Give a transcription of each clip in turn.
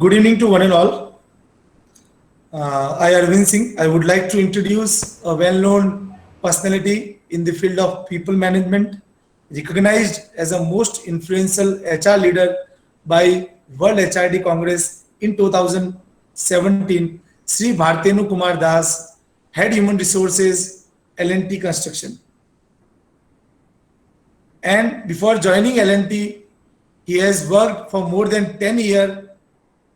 Good evening to one and all. I, Arvind Singh, I would like to introduce a well-known personality in the field of people management, recognized as a most influential HR leader by World HRD Congress in 2017, Sri Bhartenu Kumar Das, Head Human Resources, L&T Construction. And before joining L&T, he has worked for more than 10 years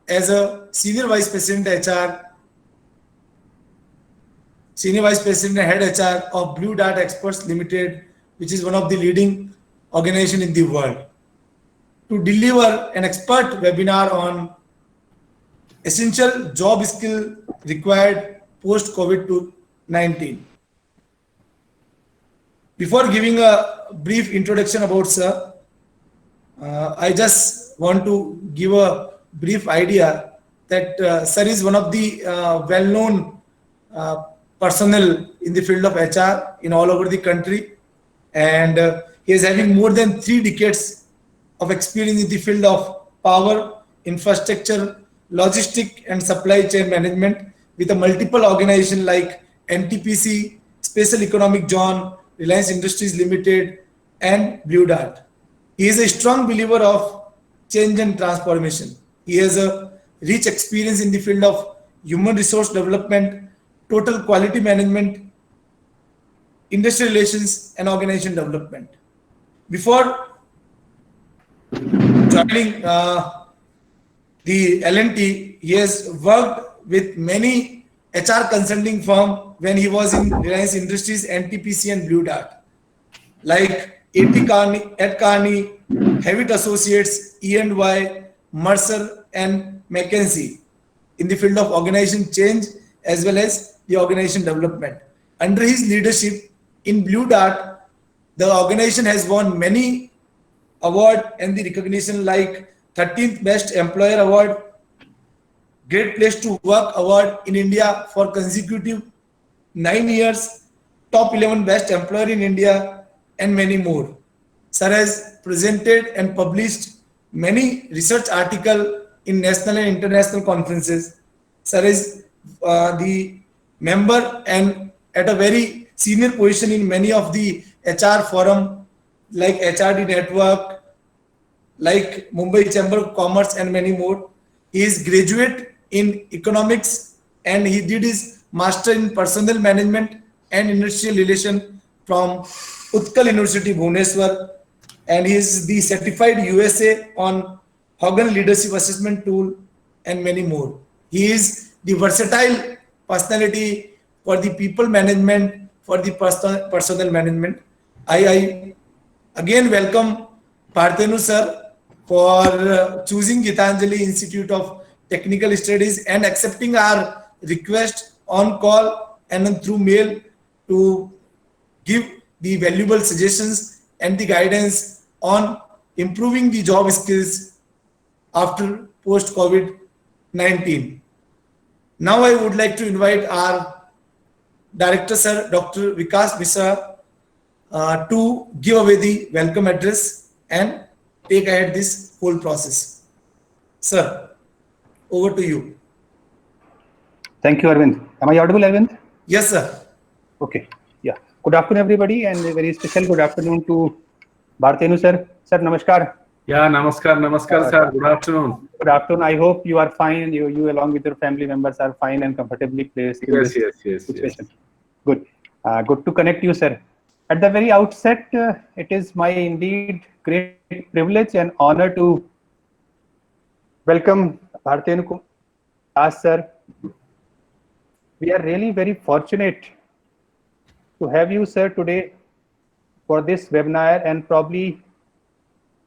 as a Senior Vice President and Head HR of Blue Dart Experts Limited, which is one of the leading organization in the world, to deliver an expert webinar on essential job skill required post COVID-19. Before giving a brief introduction about Sir, I just want to give a brief idea that Sir is one of the well-known personnel in the field of HR in all over the country, and he is having more than 3 decades of experience in the field of power, infrastructure, logistic, and supply chain management with a multiple organization like NTPC, Special Economic Zone, Reliance Industries Limited, and Blue Dart. He is a strong believer of change and transformation. He has a rich experience in the field of human resource development, total quality management, industrial relations, and organization development. Before joining the L&T, he has worked with many HR consulting firm when he was in Reliance Industries, NTPC, and Blue Dart, like Ed Carney, Hewitt Associates, E&Y, Mercer, and McKinsey in the field of organization change as well as the organization development. Under his leadership in Blue Dart, the organization has won many awards and the recognition like 13th Best Employer Award, Great Place to Work Award in India for consecutive 9 years, Top 11 Best Employer in India, and many more. Sir has presented and published many research articles in national and international conferences. Sir is the member and at a very senior position in many of the HR forum like HRD Network, like Mumbai Chamber of Commerce, and many more. He is graduate in economics and he did his master in personnel management and industrial relation from Utkal University, Bhubaneswar, and he is the certified USA on Hogan Leadership Assessment Tool and many more. He is the versatile personality for the people management, for the personnel management. I again welcome Bhartenu sir for choosing Gitanjali Institute of Technical Studies and accepting our request on call and through mail to give the valuable suggestions and the guidance on improving the job skills after post COVID-19. Now I would like to invite our Director Sir, Dr. Vikas Mishra, to give away the welcome address and take ahead this whole process. Sir, over to you. Thank you, Arvind. Am I audible, Arvind? Yes, sir. Okay. Yeah. Good afternoon, everybody, and a very special good afternoon to Bhartenu sir. Sir, namaskar. Yeah, namaskar, sir. Good afternoon. Good afternoon. I hope you are fine. You along with your family members are fine and comfortably placed in this situation. Yes. Good. Good to connect you, sir. At the very outset, it is my indeed great privilege and honor to welcome Bhartenu Das sir. We are really very fortunate to have you, sir, today for this webinar, and probably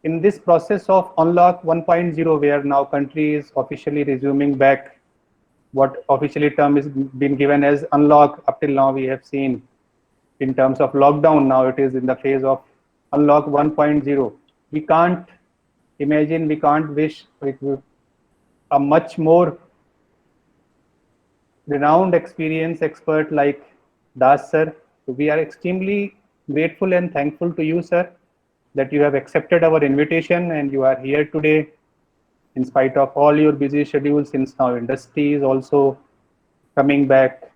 in this process of Unlock 1.0, where now country is officially resuming back what officially term is been given as Unlock. Up till now we have seen in terms of lockdown, now it is in the phase of Unlock 1.0. We can't imagine, we can't wish a much more renowned experience expert like Das sir. So we are extremely grateful and thankful to you, sir, that you have accepted our invitation and you are here today in spite of all your busy schedules, since now industry is also coming back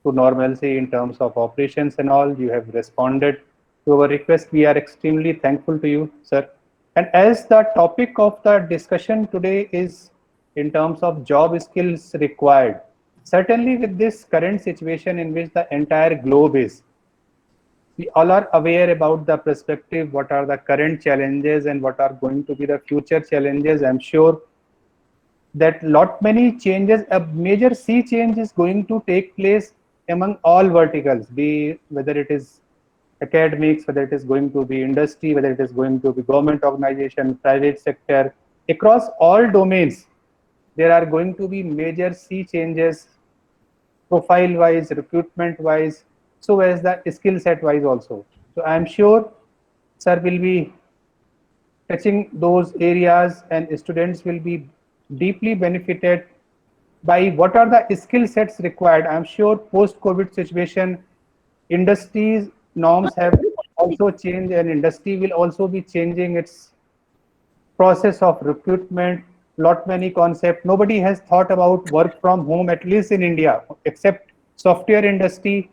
to normalcy in terms of operations and all. You have responded to our request. We are extremely thankful to you, sir. And as the topic of the discussion today is in terms of job skills required, certainly with this current situation in which the entire globe is, we all are aware about the perspective, what are the current challenges and what are going to be the future challenges. I'm sure that lot many changes, a major sea change is going to take place among all verticals, be whether it is academics, whether it is going to be industry, whether it is going to be government organization, private sector, across all domains, there are going to be major sea changes, profile wise, recruitment wise, so as the skill set wise also. So I am sure sir will be touching those areas and students will be deeply benefited by what are the skill sets required. I'm sure post-COVID situation, industries norms have also changed and industry will also be changing its process of recruitment, lot many concept. Nobody has thought about work from home, at least in India, except software industry.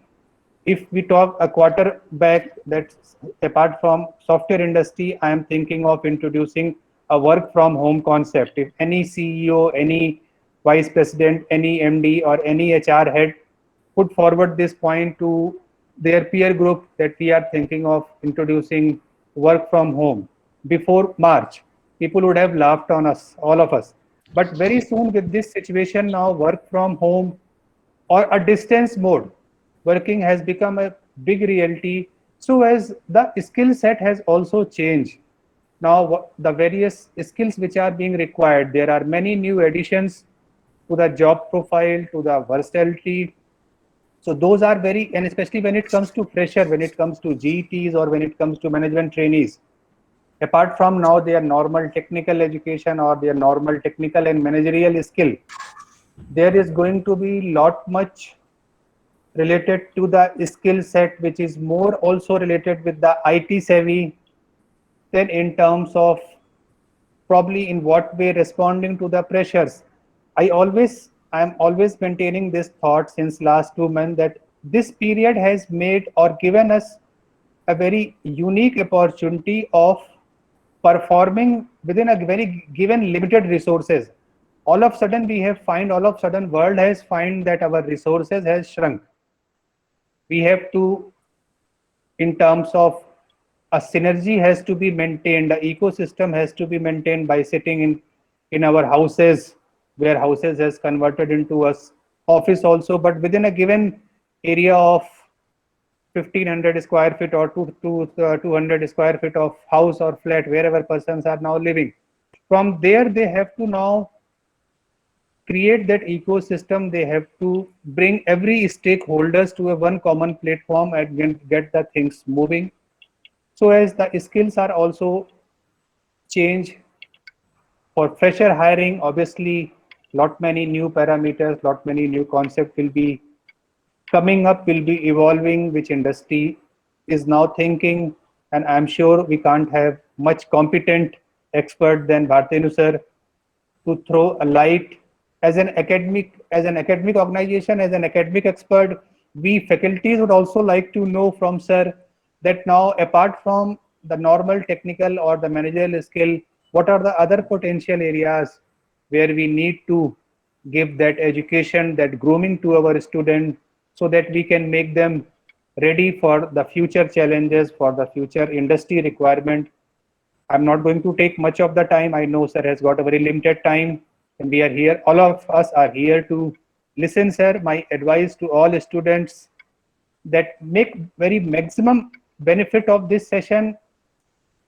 If we talk a quarter back, that apart from software industry, I am thinking of introducing a work from home concept. If any CEO, any vice president, any MD or any HR head put forward this point to their peer group that we are thinking of introducing work from home before March, people would have laughed on us, all of us. But very soon with this situation now, work from home or a distance mode working has become a big reality. So as the skill set has also changed. Now the various skills which are being required, there are many new additions to the job profile, to the versatility. So those are very, and especially when it comes to fresher, when it comes to GTs or when it comes to management trainees, apart from now their normal technical education or their normal technical and managerial skill, there is going to be lot much related to the skill set, which is more also related with the IT savvy, then in terms of probably in what way responding to the pressures. I am always maintaining this thought since last 2 months that this period has made or given us a very unique opportunity of performing within a very given limited resources. All of a sudden we have find, all of a sudden world has find that our resources has shrunk. We have to, in terms of a synergy has to be maintained, the ecosystem has to be maintained by sitting in our houses, where houses has converted into us office also, but within a given area of 1500 square feet or 200 square feet of house or flat, wherever persons are now living. From there they have to now create that ecosystem. They have to bring every stakeholders to a one common platform and get the things moving. So as the skills are also change for fresher hiring, obviously lot many new parameters, lot many new concepts will be coming up, will be evolving, which industry is now thinking. And I'm sure we can't have much competent expert than Bhartenu sir to throw a light as an academic organization, as an academic expert. We faculties would also like to know from sir that now, apart from the normal technical or the managerial skill, what are the other potential areas where we need to give that education, that grooming to our student, so that we can make them ready for the future challenges, for the future industry requirement. I'm not going to take much of the time. I know sir has got a very limited time and we are here. All of us are here to listen, sir. My advice to all students that make very maximum benefit of this session,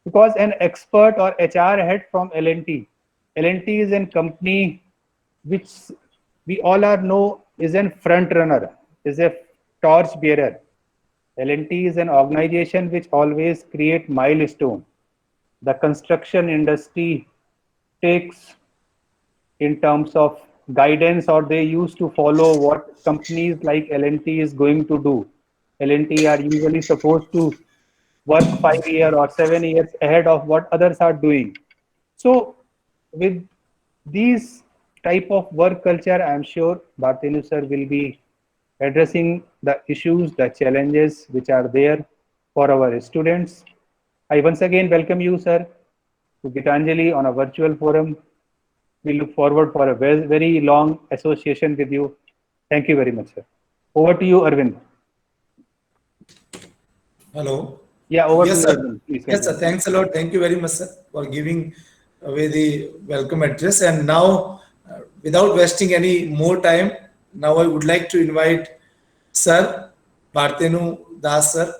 because an expert or HR head from L&T is a company which we all are know is a front runner, is a torch bearer. L&T is an organization which always create milestone. The construction industry takes in terms of guidance, or they used to follow what companies like L&T is going to do. L&T are usually supposed to work 5 years or 7 years ahead of what others are doing. So with These type of work culture, I am sure Bhartenu sir will be addressing the issues, the challenges which are there for our students. I once again welcome you, sir, to Gitanjali on a virtual forum. We look forward for a very, very long association with you. Thank you very much, sir. Over to you, Arvind. Hello. Yeah, over to Yes, you, sir. Arvind. Please Yes, sir. continue. Thanks a lot. Thank you very much, sir, for giving away the welcome address. And now, without wasting any more time, now I would like to invite Sir Bhartenu Das, sir,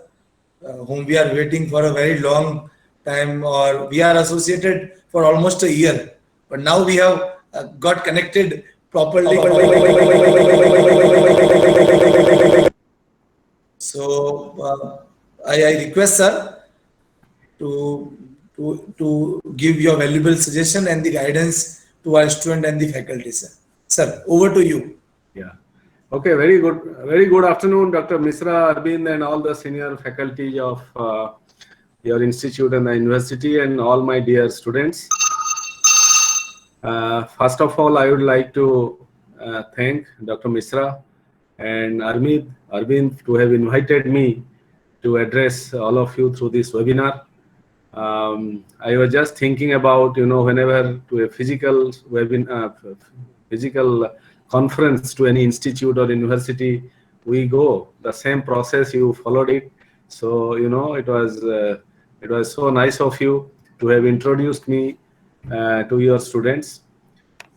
whom we are waiting for a very long time, or we are associated for almost a year. But now we have got connected properly. So I request sir to give your valuable suggestion and the guidance to our student and the faculty, sir. Sir, over to you. Yeah. Okay, very good. Very good afternoon, Dr. Misra, Arvind, and all the senior faculty of your institute and the university, and all my dear students. First of all, I would like to thank Dr. Misra and Arvind to have invited me to address all of you through this webinar. I was just thinking about, whenever to a physical physical conference to any institute or university we go, the same process you followed it. So, it was so nice of you to have introduced me to your students.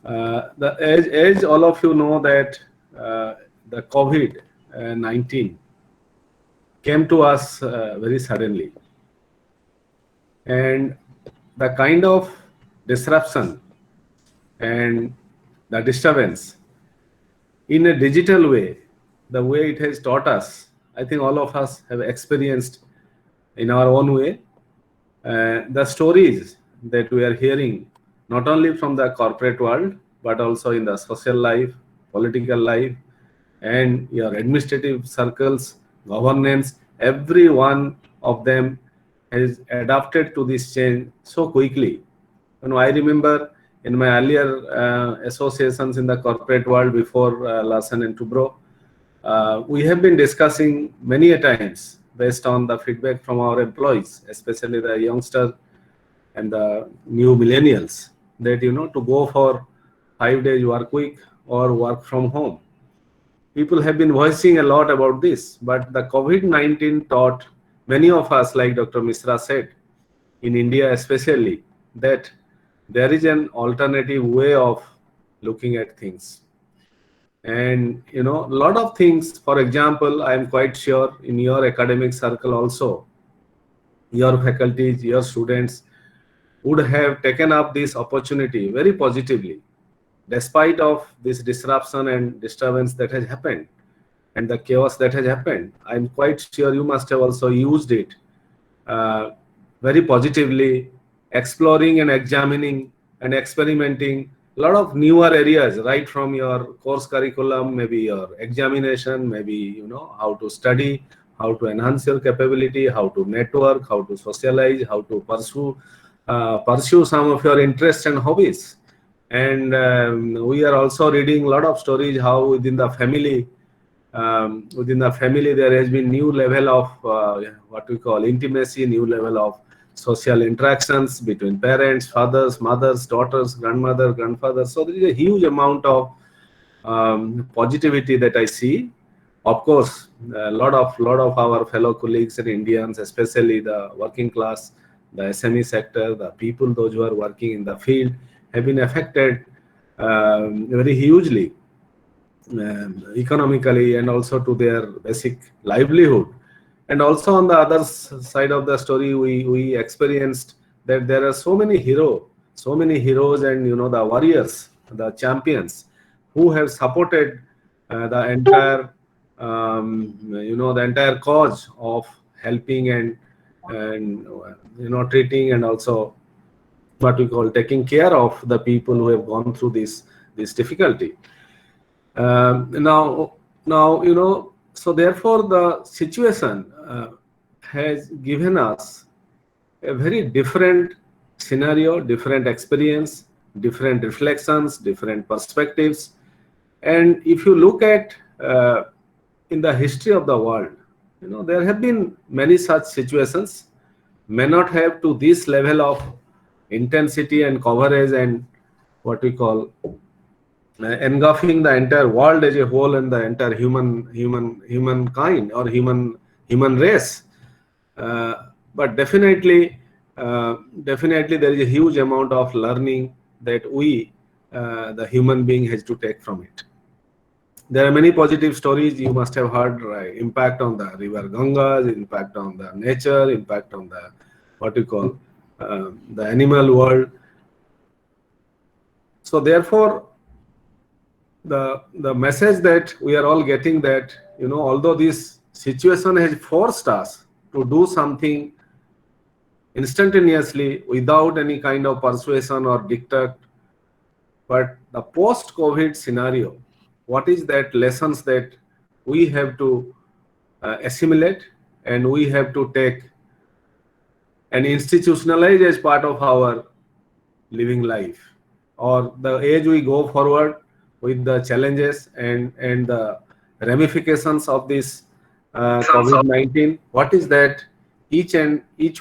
As all of you know that the COVID-19 came to us very suddenly. And the kind of disruption and the disturbance in a digital way, the way it has taught us, I think all of us have experienced in our own way. The stories that we are hearing, not only from the corporate world, but also in the social life, political life, and your administrative circles, governance, every one of them has adapted to this change so quickly. I remember in my earlier associations in the corporate world before Larsen and Toubro, we have been discussing many a times based on the feedback from our employees, especially the youngsters and the new millennials, that to go for 5 days work week or work from home. People have been voicing a lot about this, but the COVID-19 taught many of us, like Dr. Misra said, in India especially, that there is an alternative way of looking at things. And a lot of things, for example, I am quite sure in your academic circle also, your faculties, your students would have taken up this opportunity very positively, despite of this disruption and disturbance that has happened and the chaos that has happened. I'm quite sure you must have also used it very positively, exploring and examining and experimenting a lot of newer areas, right from your course curriculum, maybe your examination, maybe how to study, how to enhance your capability, how to network, how to socialize, how to pursue some of your interests and hobbies. And we are also reading a lot of stories how within the family there has been new level of what we call intimacy, new level of social interactions between parents, fathers, mothers, daughters, grandmother, grandfather. So there is a huge amount of positivity that I see. Of course, a lot of our fellow colleagues and Indians, especially the working class, the SME sector, the people, those who are working in the field, have been affected very hugely economically and also to their basic livelihood. And also on the other side of the story, we experienced that there are so many heroes and the warriors, the champions who have supported the entire the entire cause of helping and treating and also what we call taking care of the people who have gone through this difficulty. Now, so therefore the situation has given us a very different scenario, different experience, different reflections, different perspectives. And if you look at in the history of the world, there have been many such situations, may not have to this level of intensity and coverage and what we call engulfing the entire world as a whole and the entire humankind or human race. But definitely there is a huge amount of learning that we, the human being, has to take from it. There are many positive stories you must have heard, right? Impact on the river Ganges, impact on the nature, impact on the what you call the animal world. So therefore, the message that we are all getting that, although this situation has forced us to do something instantaneously without any kind of persuasion or dictate, but the post-COVID scenario, what is that lessons that we have to assimilate and we have to take and institutionalize as part of our living life, or the age we go forward with the challenges and the ramifications of this COVID-19, what is that each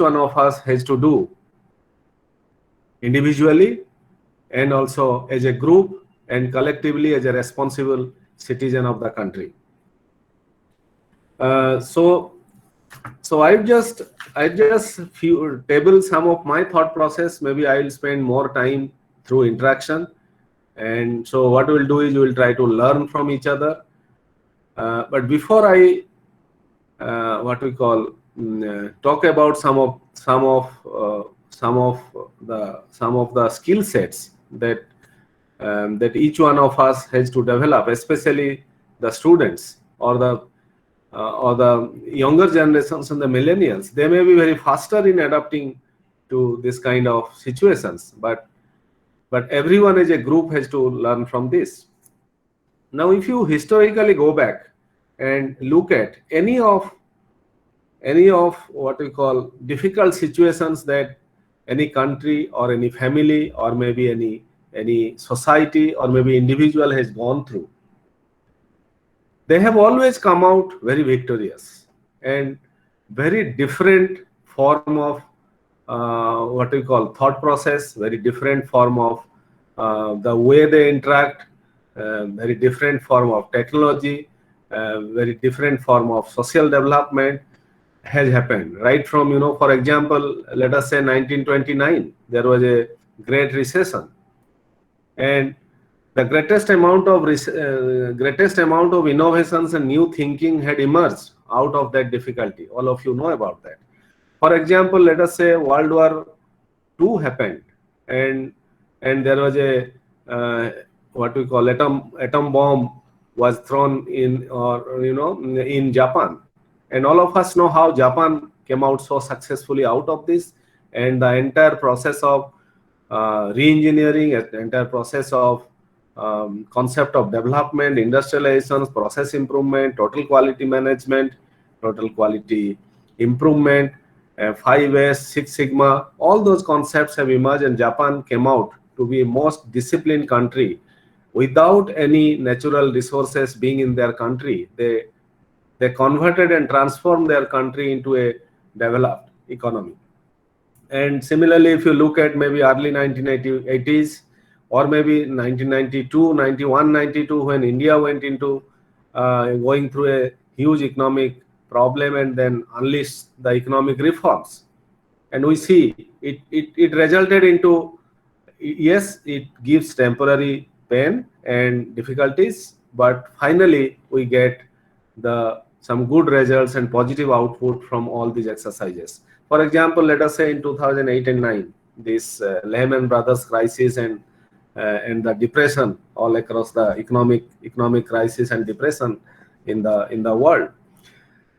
one of us has to do individually and also as a group and collectively as a responsible citizen of the country. So I just table some of my thought process. Maybe I will spend more time through interaction. And so what we'll do is we'll try to learn from each other. But before I talk about some of the skill sets that each one of us has to develop, especially the students or the younger generations and the millennials. They may be very faster in adapting to this kind of situations, but everyone as a group has to learn from this. Now, if you historically go back and look at any of what we call difficult situations that any country or any family or maybe any society or maybe individual has gone through, they have always come out very victorious and very different form of what we call thought process, very different form of the way they interact, very different form of technology, very different form of social development has happened. Right from, for example, let us say 1929, there was a great recession. And the greatest amount of innovations and new thinking had emerged out of that difficulty. All of you know about that. For example, let us say World War II happened, and there was a what we call atom bomb was thrown in Japan, and all of us know how Japan came out so successfully out of this, and the entire process of re-engineering, the entire process of concept of development, industrialization, process improvement, total quality management, total quality improvement, 5S, Six Sigma, all those concepts have emerged, and Japan came out to be a most disciplined country. Without any natural resources being in their country, they converted and transformed their country into a developed economy. And similarly, if you look at maybe early 1980s or maybe 1992, 91, 92, when India went into going through a huge economic problem and then unleashed the economic reforms. And we see it resulted into, yes, it gives temporary pain and difficulties, but finally we get some good results and positive output from all these exercises. For example, let us say in 2008 and 9, this Lehman Brothers crisis and the depression all across the economic crisis and depression in the world.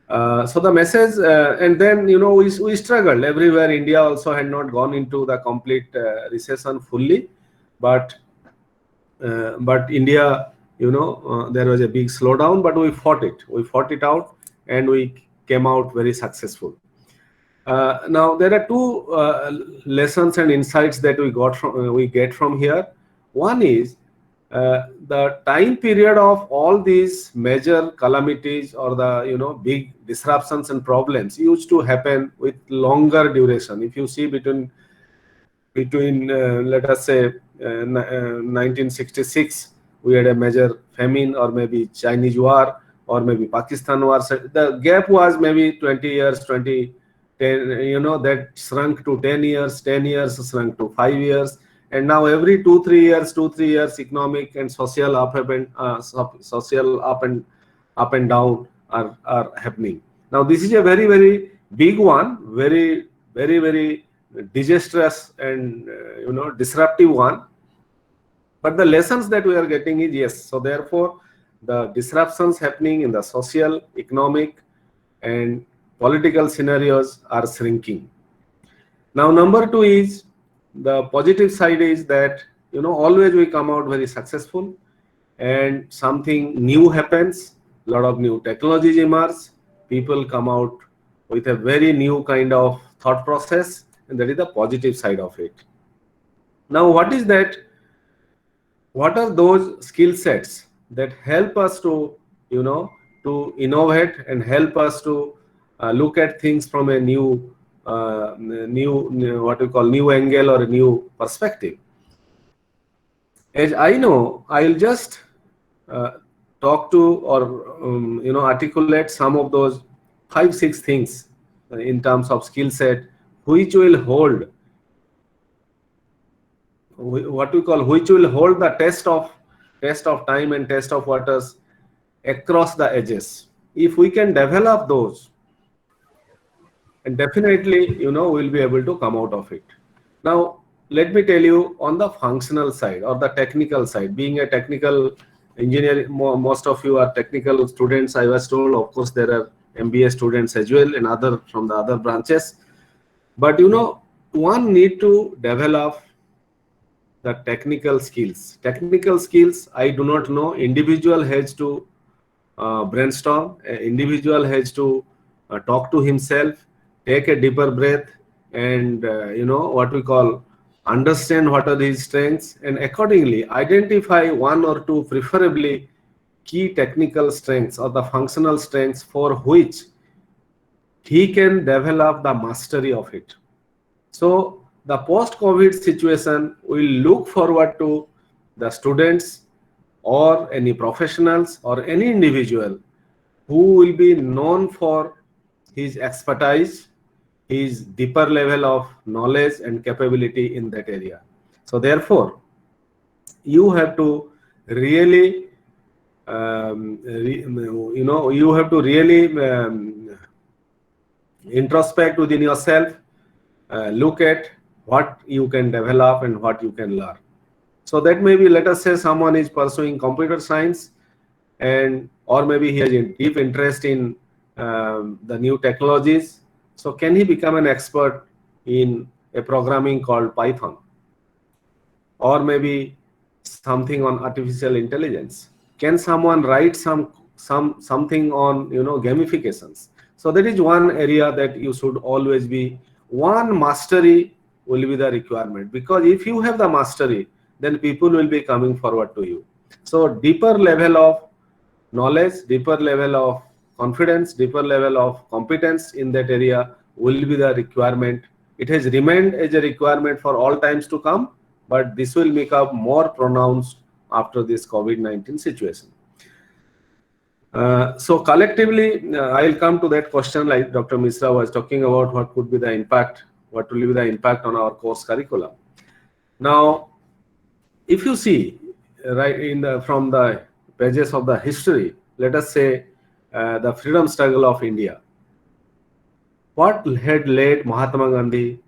So the message, and then we struggled everywhere. India also had not gone into the complete recession fully, but India, there was a big slowdown, but we fought it out, and we came out very successful. Now there are two lessons and insights that we get from here. One is the time period of all these major calamities or the big disruptions and problems used to happen with longer duration. If you see between let us say 1966 we had a major famine, or maybe Chinese war, or maybe Pakistan war. So the gap was maybe 20 years, 10, that shrunk to 10 years, 10 years shrunk to 5 years, and now every 2-3 years economic and social social up and down are happening. Now this is a very, very big one, very, very, very disastrous and disruptive one. But the lessons that we are getting is, yes, so therefore the disruptions happening in the social, economic and political scenarios are shrinking. Now number two is, the positive side is that always we come out very successful, and something new happens, a lot of new technologies emerge, people come out with a very new kind of thought process, and that is the positive side of it. Now what is that? What are those skill sets that help us to to innovate and help us to look at things from a new what we call new angle or a new perspective? As I know, I'll just talk to or articulate some of those 5-6 things in terms of skill set, which will hold which will hold the test of time and test of waters across the edges. If we can develop those, and definitely we'll be able to come out of it. Now let me tell you, on the functional side or the technical side, being a technical engineer, most of you are technical students, I was told. Of course there are MBA students as well and other from the other branches, but one need to develop the technical skills. Technical skills, I do not know. Individual has to brainstorm. Individual has to talk to himself, take a deeper breath, and what we call understand what are his strengths, and accordingly identify one or two, preferably key technical strengths or the functional strengths for which he can develop the mastery of it. So the post-COVID situation will look forward to the students or any professionals or any individual who will be known for his expertise, his deeper level of knowledge and capability in that area. So therefore, you have to really, you have to really introspect within yourself, look at what you can develop and what you can learn. So that maybe, let us say someone is pursuing computer science, and or maybe he has a deep interest in the new technologies. So can he become an expert in a programming called Python, or maybe something on artificial intelligence? Can someone write something on gamifications? So that is one area that you should always be. One mastery will be the requirement, because if you have the mastery, then people will be coming forward to you. So deeper level of knowledge, deeper level of confidence, deeper level of competence in that area will be the requirement. It has remained as a requirement for all times to come, but this will become more pronounced after this COVID-19 situation. So collectively, I'll come to that question, like Dr. Misra was talking about, what could be the impact, what will be the impact on our course curriculum. Now, if you see right from the pages of the history, let us say the freedom struggle of India, what had led Mahatma Gandhi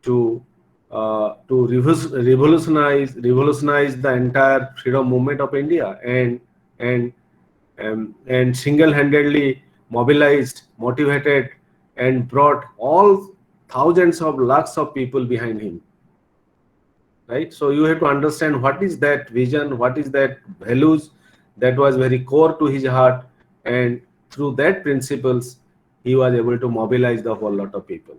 to revolutionize the entire freedom movement of India, and single-handedly mobilized, motivated, and brought all thousands of lakhs of people behind him, right? So you have to understand what is that vision, what is that values that was very core to his heart, and through that principles he was able to mobilize the whole lot of people.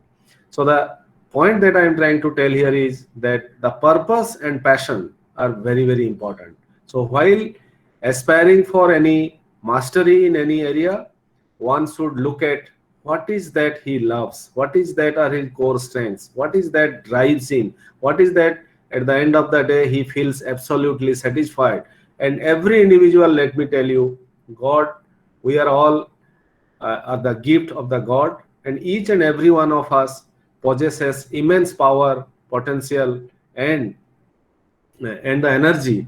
So the point that I am trying to tell here is that the purpose and passion are very, very important. So while aspiring for any mastery in any area, one should look at what is that he loves, what is that are his core strengths, what is that drives him, what is that at the end of the day he feels absolutely satisfied. And every individual, let me tell you, God, we are all are the gift of the God, and each and every one of us possesses immense power, potential, and the energy.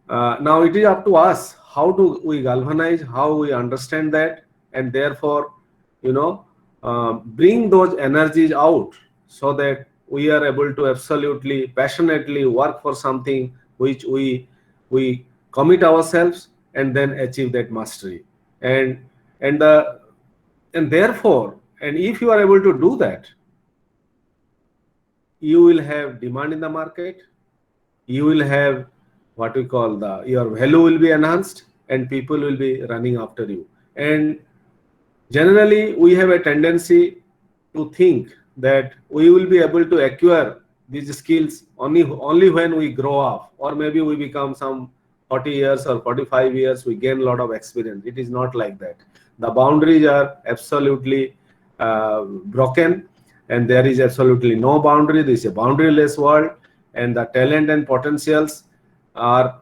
Now it is up to us how do we galvanize, how we understand that, and therefore, bring those energies out so that we are able to absolutely passionately work for something which we commit ourselves and then achieve that mastery. And therefore, and if you are able to do that, you will have demand in the market, you will have what we call your value will be enhanced, and people will be running after you. And generally we have a tendency to think that we will be able to acquire these skills only when we grow up, or maybe we become some 40 years or 45 years, we gain a lot of experience. It is not like that. The boundaries are absolutely broken, and there is absolutely no boundary. This is a boundaryless world, and the talent and potentials are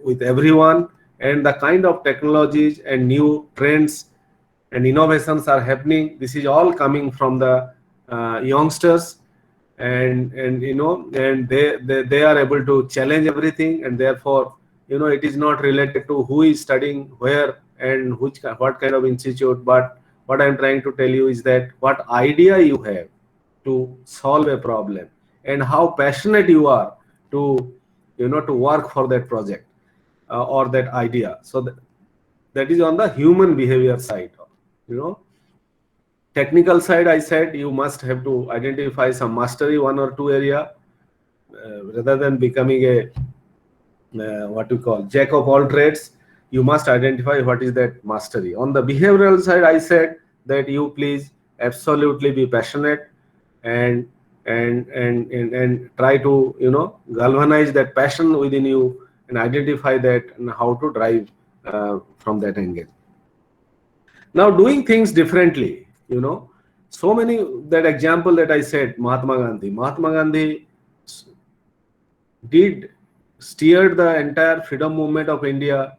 with everyone, and the kind of technologies and new trends and innovations are happening. This is all coming from the youngsters, and they are able to challenge everything, and therefore it is not related to who is studying where and what kind of institute. But what I'm trying to tell you is that what idea you have to solve a problem, and how passionate you are to to work for that project or that idea. So that is on the human behavior side. Technical side, I said you must have to identify some mastery, one or two area, rather than becoming a what we call jack of all trades. You must identify what is that mastery. On the behavioral side, I said that you please absolutely be passionate and try to galvanize that passion within you and identify that and how to drive from that angle. Now, doing things differently, so many, that example that I said, Mahatma Gandhi did steer the entire freedom movement of India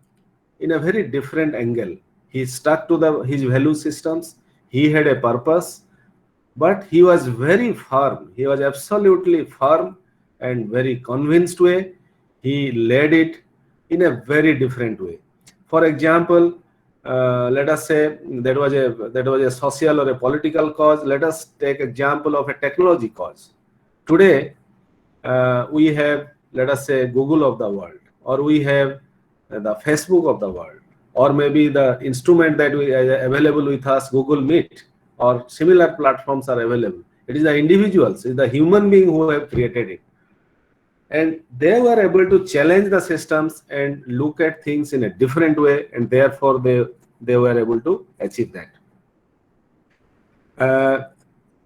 in a very different angle. He stuck to his value systems. He had a purpose, but he was very firm. He was absolutely firm and very convinced way. He led it in a very different way. For example, let us say that was a social or a political cause. Let us take example of a technology cause. Today, we have, let us say, Google of the world, or we have the Facebook of the world, or maybe the instrument that we available with us, Google Meet, or similar platforms are available. It is the individuals, it is the human being who have created it. And they were able to challenge the systems and look at things in a different way, and therefore they were able to achieve that.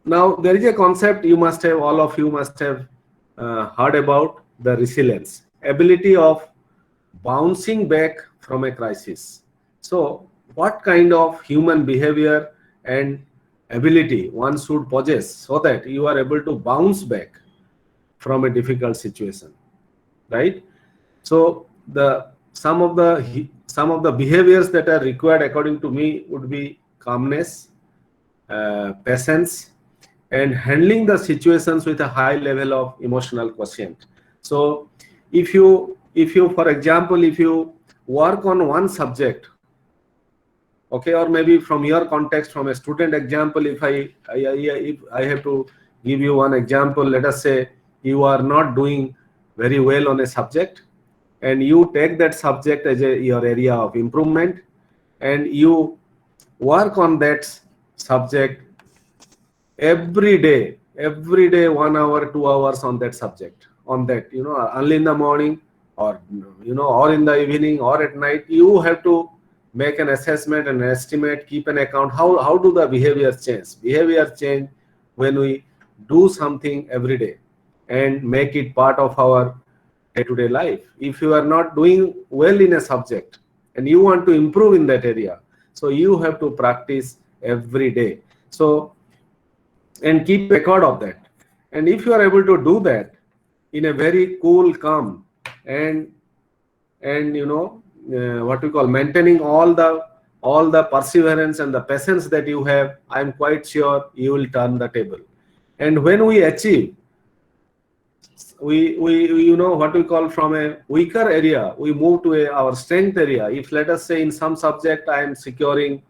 Now, there is a concept all of you must have heard about, the resilience, ability of bouncing back from a crisis. So what kind of human behavior and ability one should possess so that you are able to bounce back from a difficult situation, right? So some of the behaviors that are required according to me would be calmness, patience, and handling the situations with a high level of emotional quotient. So if you for example, if you work on one subject, okay, or maybe from your context, from a student example, if I have to give you one example, let us say you are not doing very well on a subject, and you take that subject as your area of improvement, and you work on that subject every day 1 hour, 2 hours on that subject, on that, early in the morning, or or in the evening, or at night. You have to make an assessment and estimate, keep an account, how do the behaviors change. Behavior change when we do something every day and make it part of our day-to-day life. If you are not doing well in a subject and you want to improve in that area, so you have to practice every day. So, and keep record of that. And if you are able to do that in a very cool, calm, and what we call maintaining all the perseverance and the patience that you have, I am quite sure you will turn the table. And when we achieve, we what we call from a weaker area, we move to our strength area. If let us say in some subject I am securing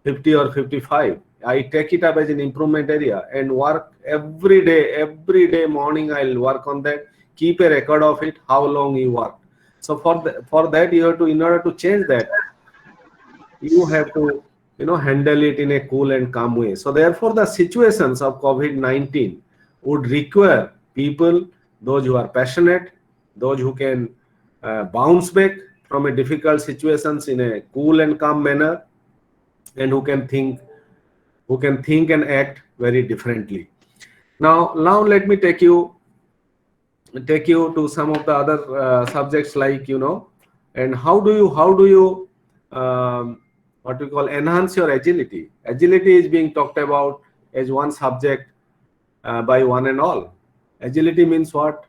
50 or 55, I take it up as an improvement area and work every day morning I'll work on that, keep a record of it, how long you work. So for that you have to, in order to change that, you have to handle it in a cool and calm way. So therefore the situations of COVID-19 would require people, those who are passionate, those who can bounce back from a difficult situations in a cool and calm manner, and who can think and act very differently. Now let me take you to some of the other subjects, like and how do you what we call enhance your agility. Agility is being talked about as one subject by one and all. Agility means what?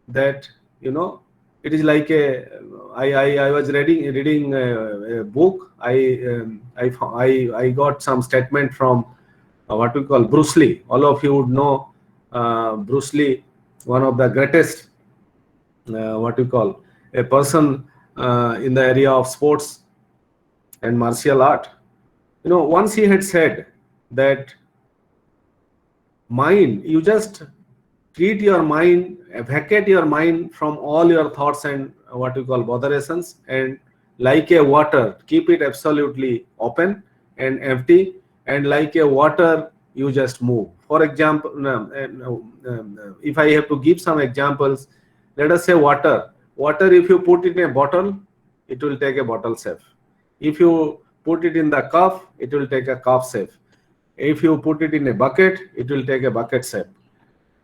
That it is like I was reading a book. I got some statement from what we call Bruce Lee. All of you would know Bruce Lee, one of the greatest what we call a person in the area of sports and martial art. Once he had said that mind, you just treat your mind, vacate your mind from all your thoughts and what we call botherations, and like a water, keep it absolutely open and empty, and like a water you just move. For example, if I have to give some examples, let us say water, if you put it in a bottle, it will take a bottle shape. If you put it in the cup, it will take a cup shape. If you put it in a bucket, it will take a bucket shape.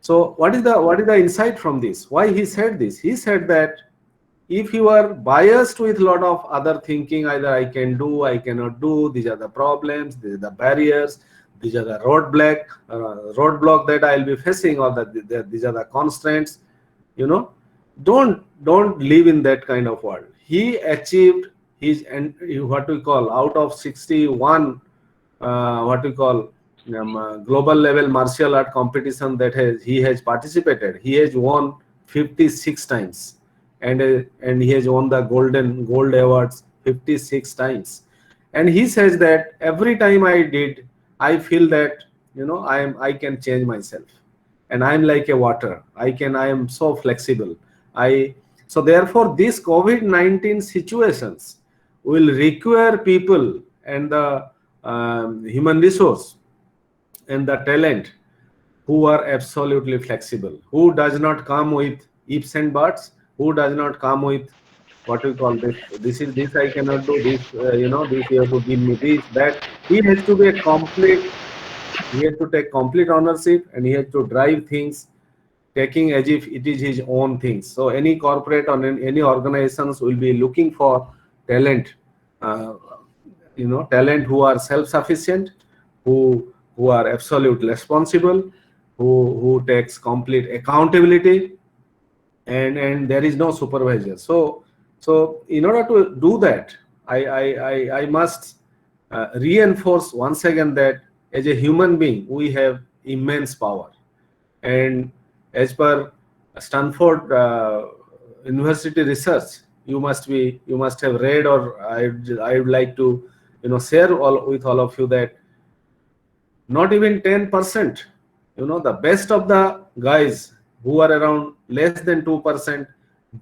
So what is the insight from this? Why he said this? He said that if you are biased with a lot of other thinking, either I can do, I cannot do, these are the problems, these are the barriers, these are the roadblock that I'll be facing, or these are the constraints, don't live in that kind of world. He achieved his, and what we call, out of 61 what we call global level martial art competition that he has participated, he has won 56 times, and he has won the gold awards 56 times. And he says that every time I feel that I can change myself, and I'm like a water, I am so flexible. So therefore this COVID-19 situations will require people and the human resource and the talent who are absolutely flexible, who does not come with ifs and buts, who does not come with what we call this I cannot do, this this you have to give me this, that. He has to be he has to take complete ownership, and he has to drive things taking as if it is his own things. So any corporate or any organizations will be looking for talent, talent who are self-sufficient, who are absolutely responsible, who takes complete accountability, and there is no supervisor. So in order to do that, I must reinforce once again that as a human being we have immense power. And as per Stanford University research, you must have read, or I would like to share with all of you that not even 10%, the best of the guys who are around less than 2%,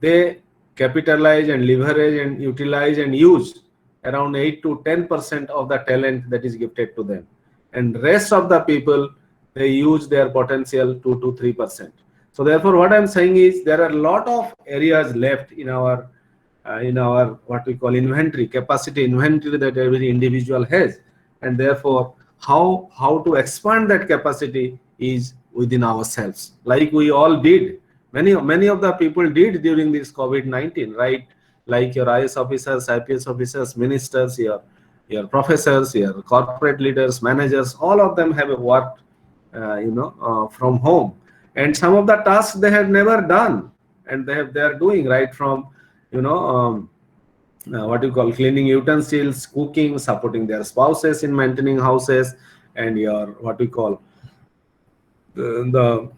they capitalize and leverage and utilize and use around 8 to 10% of the talent that is gifted to them, and rest of the people, they use their potential 2 to 3%. So therefore what I'm saying is there are a lot of areas left in our what we call inventory, capacity inventory that every individual has, and therefore how to expand that capacity is within ourselves, like we all did. Many of the people did during this COVID-19, right? Like your IS officers, IPS officers, ministers, your professors, your corporate leaders, managers, all of them have worked from home, and some of the tasks they have never done, and they are doing right from what you call cleaning utensils, cooking, supporting their spouses in maintaining houses, and your what we call the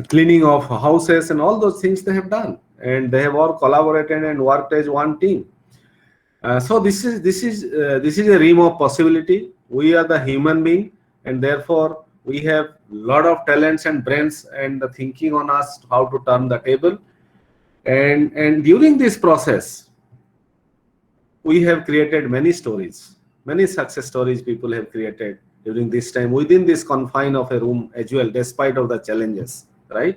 cleaning of houses, and all those things they have done, and they have all collaborated and worked as one team. So this is a realm of possibility. We are the human being, and therefore we have lot of talents and brains and the thinking on us how to turn the table. And during this process, we have created many stories, many success stories people have created during this time within this confine of a room as well, despite of the challenges, right?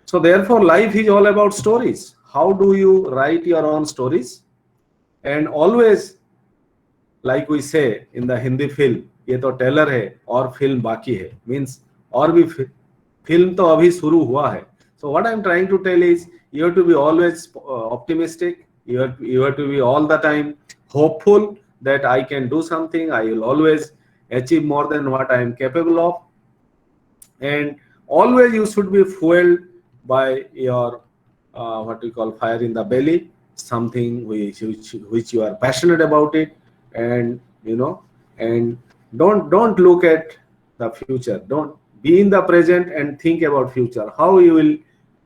So therefore, life is all about stories. How do you write your own stories? And always, like we say in the Hindi film, ये तो Taylor है और film बाकी है, means और भी film तो अभी शुरू हुआ है. So what I'm trying to tell is you have to be always optimistic. You have to be all the time hopeful that I can do something. I will always achieve more than what I am capable of. And always you should be fueled by your what we call fire in the belly, something which you are passionate about it, and and don't look at the future. Don't be in the present and think about future, how you will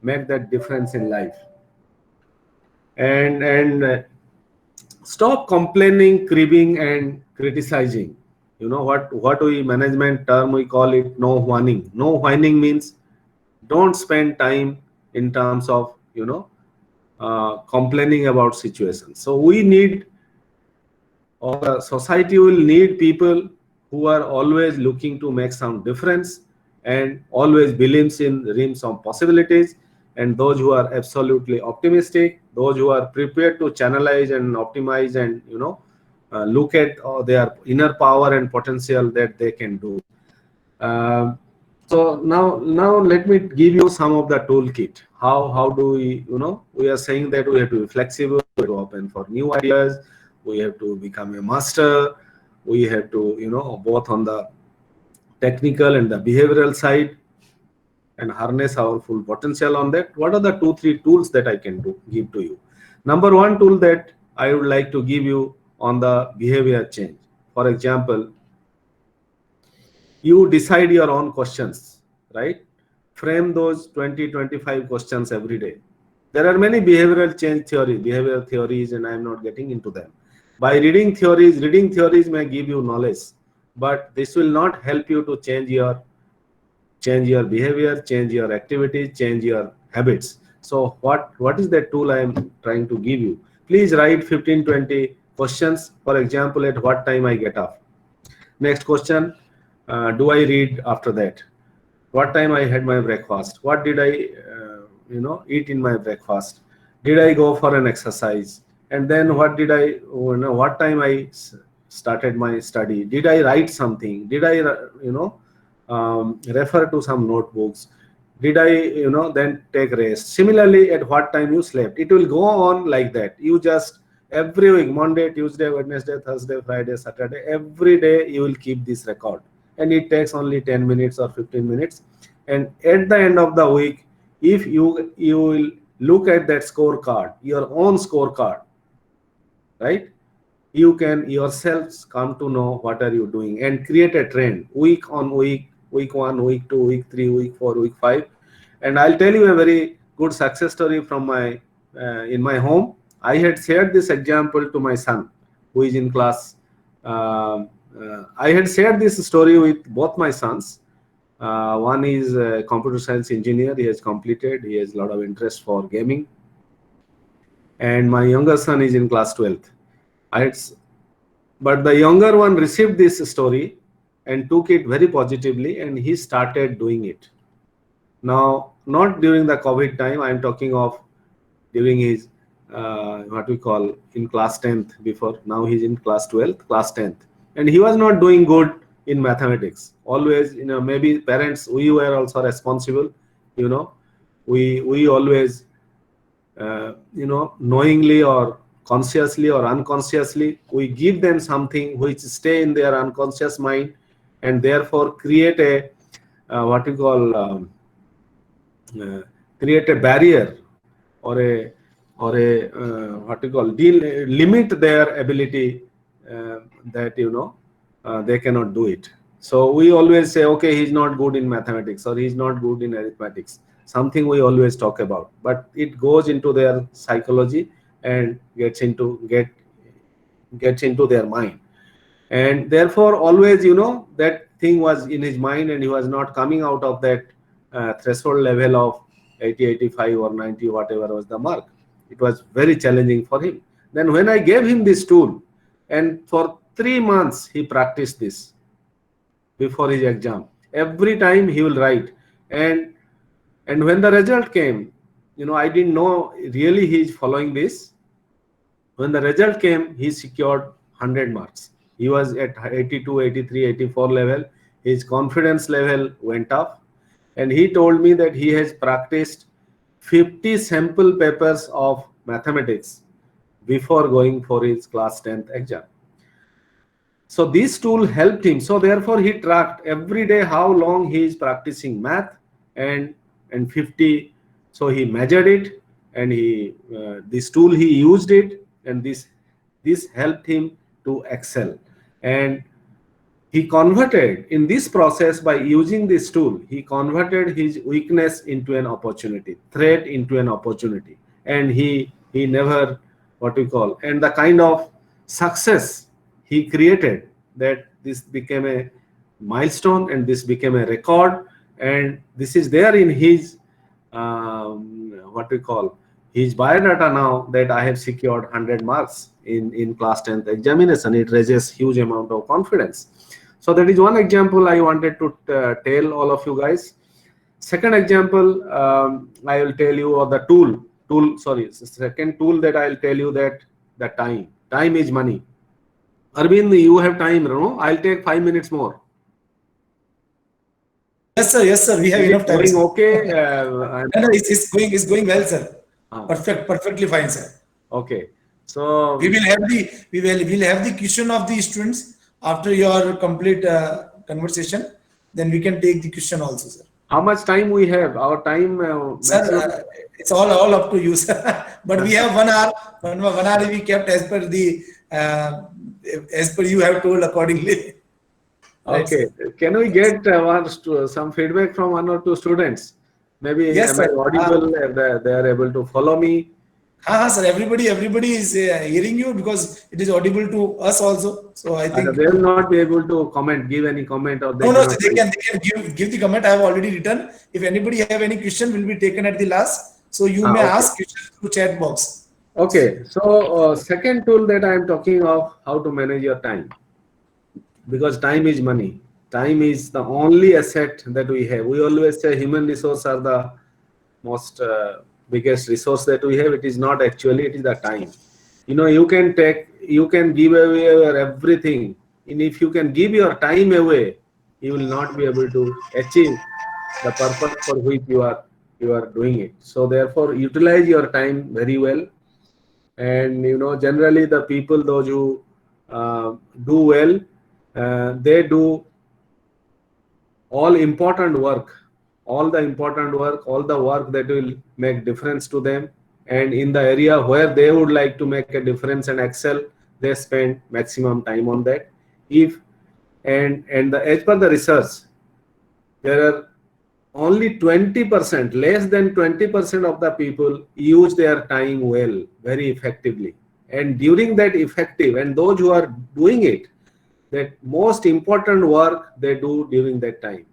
make that difference in life. And stop complaining, cribbing, and criticizing. What we management term we call it no whining. No whining means don't spend time in terms of complaining about situations. So we need, or the society will need, people who are always looking to make some difference and always believes in realms of possibilities, and those who are absolutely optimistic, those who are prepared to channelize and optimize and look at their inner power and potential that they can do. So now let me give you some of the toolkit. How do we are saying that we have to be flexible, we have to open for new ideas, we have to become a master, we have to both on the technical and the behavioral side, and harness our full potential on that. What are the 2-3 tools that I can give to you? Number one tool that I would like to give you on the behavior change. For example, you decide your own questions, right? Frame those 20-25 questions every day. There are many behavioral theories, and I am not getting into them. By reading theories may give you knowledge, but this will not help you to change your behavior, change your activities, change your habits. So what is that tool I am trying to give you? Please write 15-20 questions. For example, at what time I get up? Next question, do I read after that? What time I had my breakfast? What did I eat in my breakfast? Did I go for an exercise? And then what did I what time I started my study? Did I write something? Did I refer to some notebooks? Did I then take rest? Similarly, at what time you slept? It will go on like that. You just every week, Monday, Tuesday, Wednesday, Thursday, Friday, Saturday, every day you will keep this record, and it takes only 10 minutes or 15 minutes. And at the end of the week, if you will look at that scorecard, your own scorecard, right? You can yourselves come to know what are you doing and create a trend week on week, week 1, week 2, week 3, week 4, week 5. And I'll tell you a very good success story from my in my home. I had shared this example to my son who is in class. I had shared this story with both my sons. One is a computer science engineer. He has completed. He has a lot of interest for gaming. And my younger son is in class 12th. But the younger one received this story and took it very positively, and he started doing it. Now, not during the COVID time, I'm talking of during his what we call in class 10th before. Now he's in class 12th, class 10th. and he was not doing good in mathematics. Always, maybe parents, we were also responsible. We always, knowingly or consciously or unconsciously, we give them something which stay in their unconscious mind, and therefore create a what you call create a barrier, or a what you call limit their ability, that they cannot do it. So we always say, okay, he's not good in mathematics, or he's not good in arithmetics, something we always talk about, but it goes into their psychology and gets into their mind, and therefore always that thing was in his mind, and he was not coming out of that threshold level of 80, 85 or 90, whatever was the mark. It was very challenging for him. Then when I gave him this tool, and for 3 months he practiced this before his exam, every time he will write, and when the result came, I didn't know really he is following this. When the result came, he secured 100 marks. He was at 82, 83, 84 level. His confidence level went up, and he told me that he has practiced 50 sample papers of mathematics before going for his class 10th exam. So this tool helped him. So therefore he tracked every day how long he is practicing math, and 50. So he measured it, and this tool he used it, and this helped him to excel. And he converted in this process, by using this tool, he converted his weakness into an opportunity, threat into an opportunity, and he never, what we call, and the kind of success he created, that this became a milestone, and this became a record, and this is there in his what we call, his biodata now, that I have secured 100 marks in class 10th examination. It raises huge amount of confidence. So that is one example I wanted to tell all of you guys. Second example, I will tell you, or the second tool that I will tell you, that the time is money. Arvind, you have time, no? I'll take 5 minutes more. Yes, sir. We have enough time. Going okay? No, it's going well, sir. Perfectly fine, sir. Okay. So we'll have the question of the students after your complete conversation. Then we can take the question also, sir. How much time we have? Our time, sir, it's all up to you, sir. But we have 1 hour. 1 hour we kept as per you have told accordingly. Okay. Right. Can we get some feedback from 1 or 2 students? Maybe yes, am I audible? They are able to follow me. Sir. Everybody is hearing you, because it is audible to us also. So I think they will not be able to give any comment, or no, so they can give the comment. I have already written. If anybody have any question, will be taken at the last. So you may ask questions through chat box. Okay. So second tool that I am talking of, how to manage your time, because time is money. Time is the only asset that we have. We always say human resources are the most biggest resource that we have. It is not actually, it is the time. You can give away your everything, and if you can give your time away, you will not be able to achieve the purpose for which you are doing it. So therefore, utilize your time very well. And generally the people, those who do well, they do all the important work, all the work that will make difference to them, and in the area where they would like to make a difference and excel, they spend maximum time on that. As per the research, there are only 20%, less than 20% of the people use their time well, very effectively. And during that effective, and those who are doing it, that most important work they do during that time.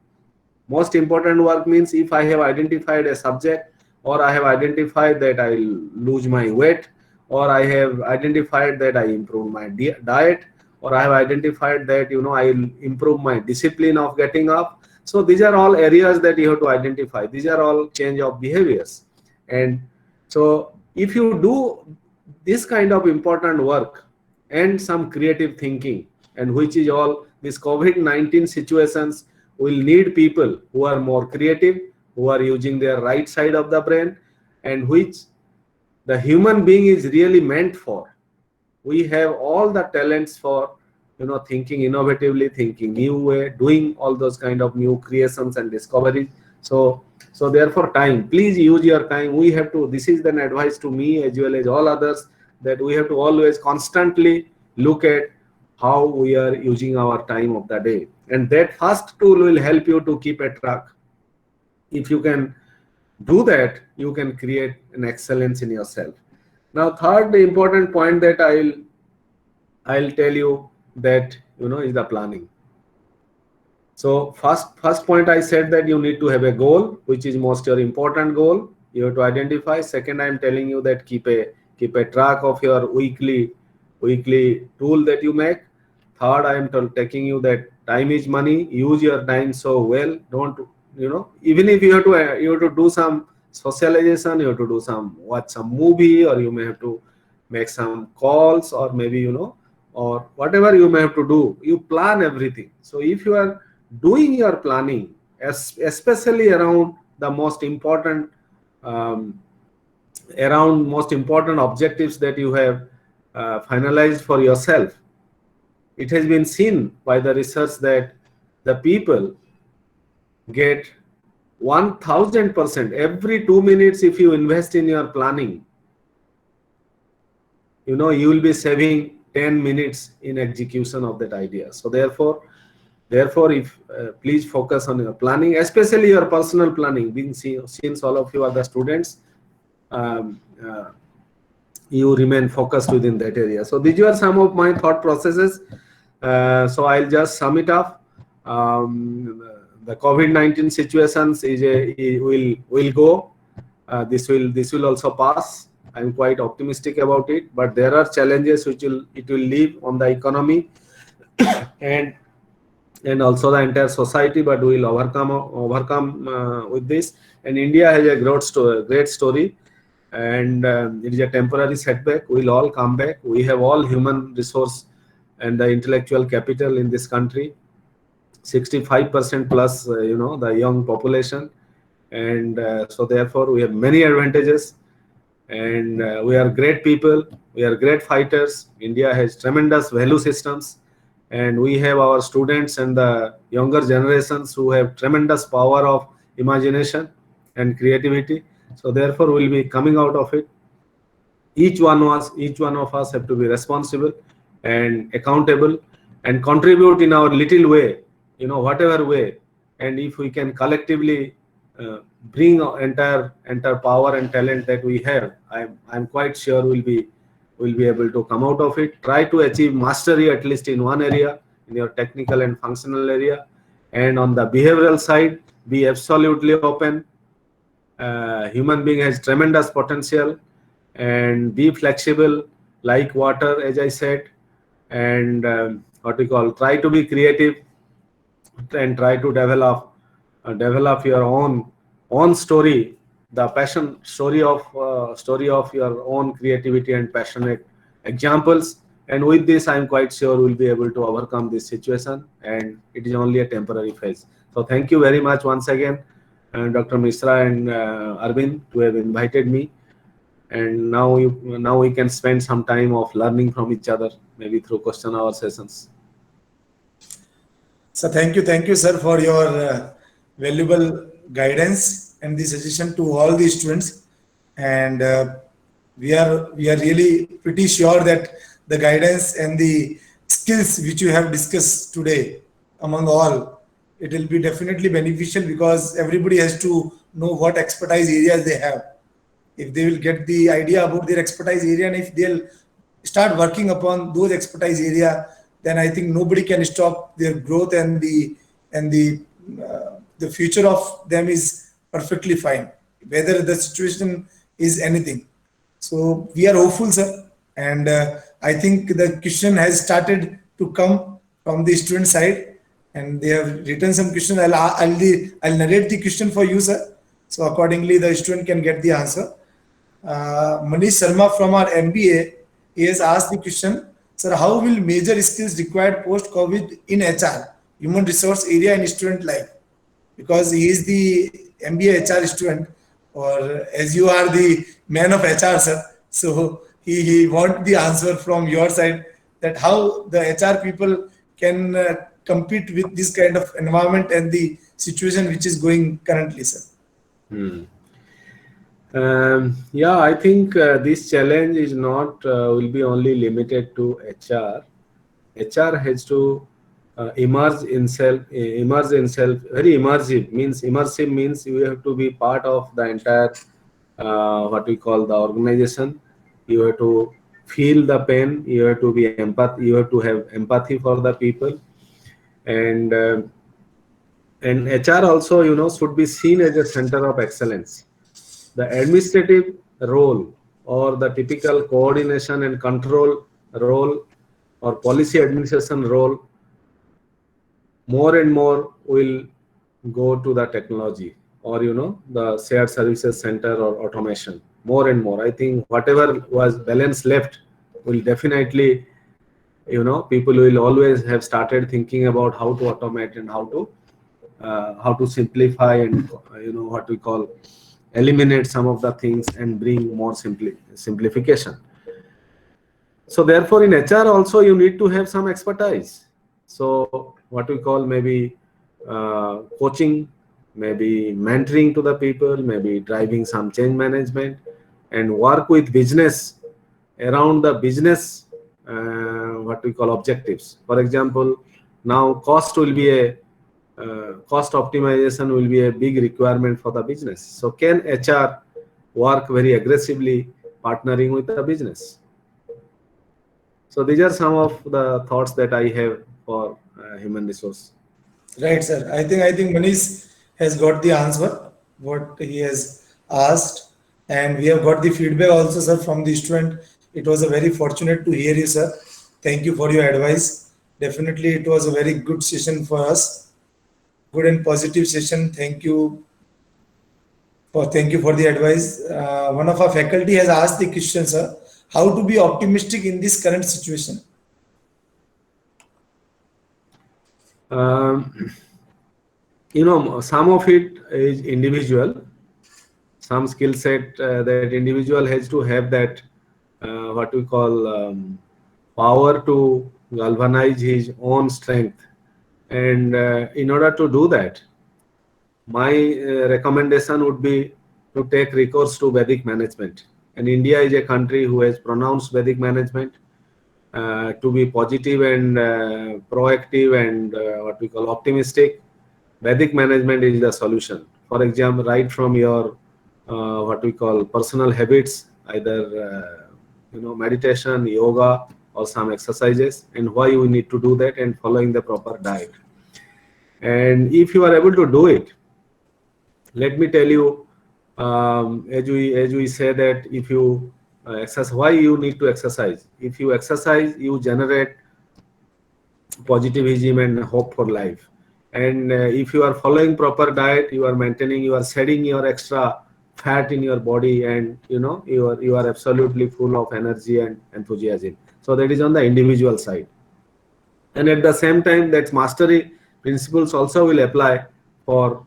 Most important work means, if I have identified a subject, or I have identified that I lose my weight, or I have identified that I improve my diet, or I have identified that I will improve my discipline of getting up. So these are all areas that you have to identify. These are all change of behaviors. And so if you do this kind of important work and some creative thinking, and which is all these COVID-19 situations will need people who are more creative, who are using their right side of the brain, and which the human being is really meant for. We have all the talents for, thinking innovatively, thinking new way, doing all those kind of new creations and discoveries. So therefore, time, please use your time. We have to, this is an advice to me as well as all others, that we have to always constantly look at how we are using our time of the day, and that first tool will help you to keep a track. If you can do that, you can create an excellence in yourself. Now, third important point that I'll tell you that is the planning. So first point, I said that you need to have a goal, which is most your important goal. You have to identify. Second, I'm telling you that keep a track of your weekly tool that you make. Third, I am taking you that time is money. Use your time so well. Don't, even if you have to do some socialization, you have to do watch some movie, or you may have to make some calls, or maybe or whatever you may have to do, you plan everything. So if you are doing your planning, especially around the most important objectives that you have finalized for yourself, it has been seen by the research that the people get 1000% every 2 minutes. If you invest in your planning, you will be saving 10 minutes in execution of that idea. So therefore if please focus on your planning, especially your personal planning. Since all of you are the students, you remain focused within that area. So these are some of my thought processes. So I'll just sum it up. The COVID-19 situations will go. This will also pass. I'm quite optimistic about it, but there are challenges which it will leave on the economy and also the entire society, but we will overcome with this. And India has a great story, and it is a temporary setback. We'll all come back. We have all human resource and the intellectual capital in this country, 65% plus, the young population, and so therefore we have many advantages, and we are great people. We are great fighters. India has tremendous value systems, and we have our students and the younger generations who have tremendous power of imagination and creativity. So therefore we'll be coming out of it. Each one of us have to be responsible and accountable and contribute in our little way, whatever way. And if we can collectively bring entire power and talent that we have, I'm quite sure we'll be able to come out of it. Try to achieve mastery at least in one area, in your technical and functional area. And on the behavioral side, be absolutely open. Human being has tremendous potential, and be flexible like water, as I said. And try to be creative and try to develop your own story, the passion story of your own creativity and passionate examples. And with this, I'm quite sure we'll be able to overcome this situation, and it is only a temporary phase. So thank you very much once again, Dr. Misra and Arvind, to have invited me. And now we can spend some time of learning from each other, maybe through question hour sessions. So thank you, sir, for your valuable guidance and the suggestion to all the students. And we are really pretty sure that the guidance and the skills which you have discussed today among all, it will be definitely beneficial, because everybody has to know what expertise areas they have. If they will get the idea about their expertise area, and if they'll start working upon those expertise area, then I think nobody can stop their growth, and the future of them is perfectly fine, whether the situation is anything. So we are hopeful, sir, and I think the question has started to come from the student side, and they have written some question. I'll narrate the question for you, sir. So accordingly, the student can get the answer. Manish Sharma from our MBA, he has asked the question: Sir, how will major skills required post-COVID in HR, human resource area and student life? Because he is the MBA HR student, or as you are the man of HR, sir. So he want the answer from your side that how the HR people can compete with this kind of environment and the situation which is going currently, sir. Hmm. Yeah, I think this challenge is not will be only limited to HR. HR has to immerse himself. Very immersive means you have to be part of the entire what we call the organization. You have to feel the pain. You have to be empath. You have to have empathy for the people, and HR also should be seen as a center of excellence. The administrative role or the typical coordination and control role or policy administration role more and more will go to the technology or the shared services center or automation more and more. I think whatever was balance left will definitely people will always have started thinking about how to automate and how to simplify and what we call eliminate some of the things and bring more simplification. So therefore in HR also you need to have some expertise. So what we call maybe coaching, maybe mentoring to the people, maybe driving some change management, and work with business around the business what we call objectives. For example, now cost optimization will be a big requirement for the business. So can HR work very aggressively partnering with the business? So these are some of the thoughts that I have for human resource. Right, sir. I think Manish has got the answer what he has asked, and we have got the feedback also, sir, from the student. It was a very fortunate to hear you, sir. Thank you for your advice. Definitely, it was a very good session for us. Good and positive session. Thank you for the advice. One of our faculty has asked the question, sir, how to be optimistic in this current situation. Um, some of it is individual. Some skill set that individual has to have that what we call power to galvanize his own strength. And in order to do that, my recommendation would be to take recourse to Vedic management. And India is a country who has pronounced Vedic management to be positive and proactive and what we call optimistic. Vedic management is the solution. For example, right from your what we call personal habits, either meditation, yoga, or some exercises, and why you need to do that, and following the proper diet. And if you are able to do it, let me tell you, as we say that if you exercise, why you need to exercise? If you exercise, you generate positivism and hope for life. And if you are following proper diet, you are shedding your extra fat in your body, and you are absolutely full of energy and enthusiasm. So that is on the individual side. And at the same time, that mastery principles also will apply for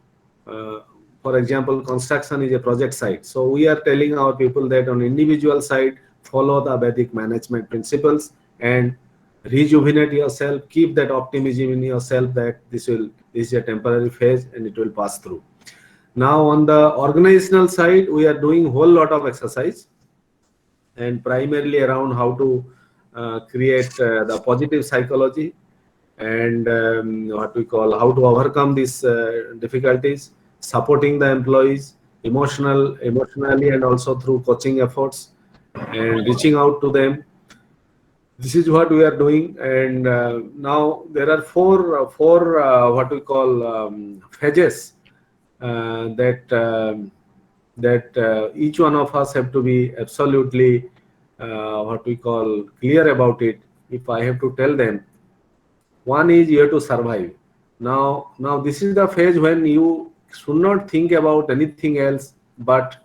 example, construction is a project site. So we are telling our people that on individual side, follow the Vedic management principles and rejuvenate yourself, keep that optimism in yourself that this is a temporary phase and it will pass through. Now on the organizational side, we are doing a whole lot of exercise, and primarily around how to create the positive psychology and what we call how to overcome these difficulties, supporting the employees emotionally and also through coaching efforts and reaching out to them. This is what we are doing. And now there are four what we call phases that each one of us have to be absolutely what we call clear about it. If I have to tell them, one is you have to survive. Now this is the phase when you should not think about anything else but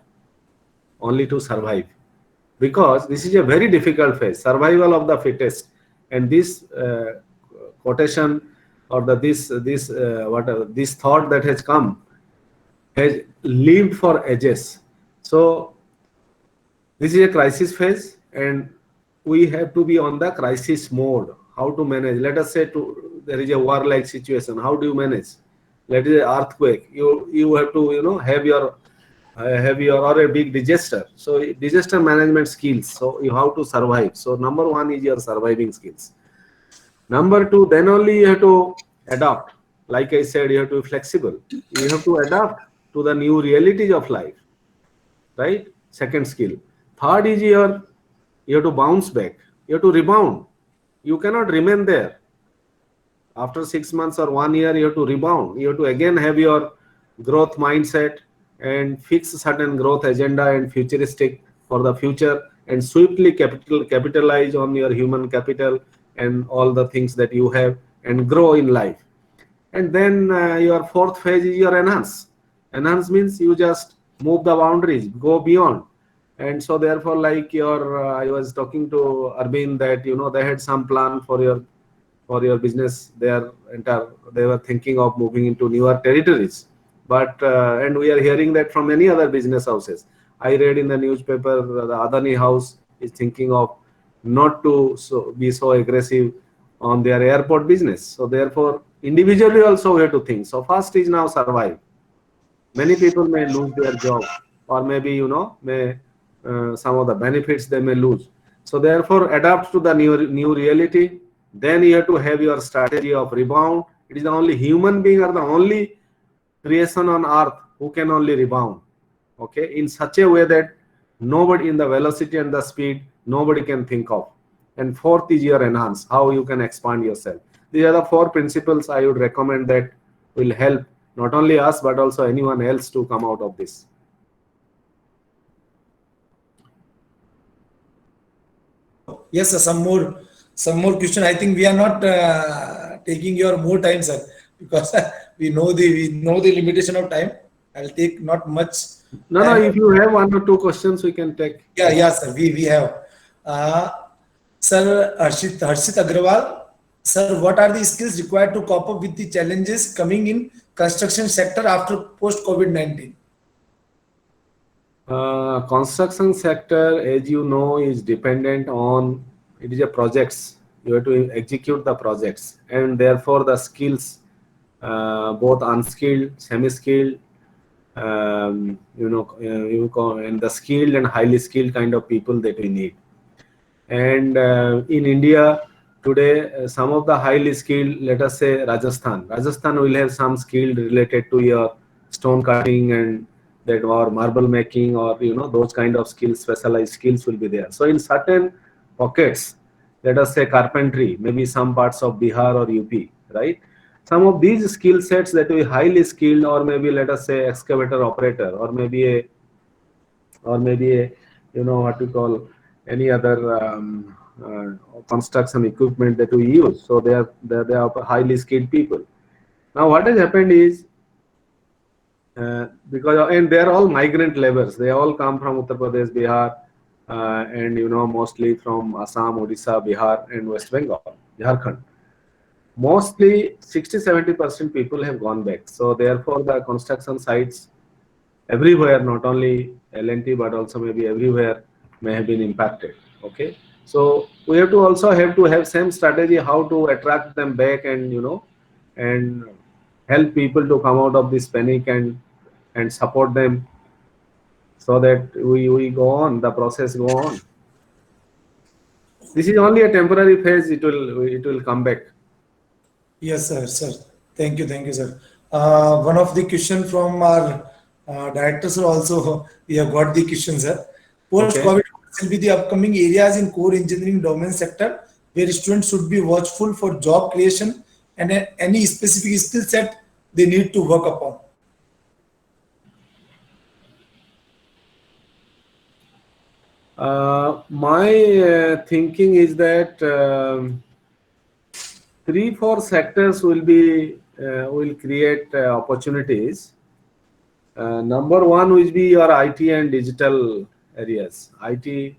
only to survive, because this is a very difficult phase, survival of the fittest. And this quotation or this thought that has come has lived for ages. So this is a crisis phase, and we have to be on the crisis mode. How to manage? Let us say there is a war-like situation. How do you manage? Let us say earthquake. You have to have your or a big disaster. So disaster management skills. So you have to survive. So number one is your surviving skills. Number two, then only you have to adapt. Like I said, you have to be flexible. You have to adapt to the new realities of life, right? Second skill. Third is you have to bounce back. You have to rebound. You cannot remain there. After 6 months or 1 year, you have to rebound. You have to again have your growth mindset and fix certain growth agenda and futuristic for the future, and swiftly capitalize on your human capital and all the things that you have and grow in life. And then your fourth phase is your enhance. Enhance means you just move the boundaries, go beyond. And so therefore, like I was talking to Arvind that they had some plan for your business. They were thinking of moving into newer territories. But and we are hearing that from many other business houses. I read in the newspaper the Adani House is thinking of not to be so aggressive on their airport business. So therefore, individually also we have to think. So first is now survive. Many people may lose their job, or maybe may some of the benefits they may lose. So therefore, adapt to the new reality. Then you have to have your strategy of rebound. It is the only human being or the only creation on earth who can only rebound. Okay, in such a way that nobody in the velocity and the speed nobody can think of. And fourth is your enhance, how you can expand yourself. These are the four principles I would recommend that will help not only us but also anyone else to come out of this. Yes, sir. Some more question. I think we are not taking your more time, sir, because we know the limitation of time. I'll take not much. No. If you have one or two questions, we can take. Yeah, sir. We have. Sir, Harshit Agrawal. Sir, what are the skills required to cope up with the challenges coming in construction sector after post COVID-19? Construction sector, as you know, is dependent on, it is a projects. You have to execute the projects, and therefore the skills, both unskilled, semi-skilled, and the skilled and highly skilled kind of people that we need. And in India today, some of the highly skilled, let us say Rajasthan will have some skill related to your stone cutting and that, or marble making, or those kind of skills, specialized skills will be there. So in certain pockets, let us say carpentry, maybe some parts of Bihar or UP, right? Some of these skill sets that we highly skilled, or maybe let us say excavator operator, or maybe a what we call any other construction equipment that we use. So they are highly skilled people. Now what has happened is, and they are all migrant laborers. They all come from Uttar Pradesh, Bihar, and mostly from Assam, Odisha, Bihar, and West Bengal, Jharkhand. Mostly 60-70% people have gone back. So therefore, the construction sites everywhere, not only L&T but also maybe everywhere, may have been impacted. Okay, so we have to have same strategy how to attract them back, and and help people to come out of this panic and support them, so that we go on, the process go on. This is only a temporary phase. It will come back. Yes, sir. Thank you, sir. One of the question from our directors also, we have got the question, sir. Post-COVID will be the upcoming areas in core engineering domain sector where students should be watchful for job creation and any specific skill set they need to work upon. My thinking is that 3-4 sectors will create opportunities. Number one will be your IT and digital areas, IT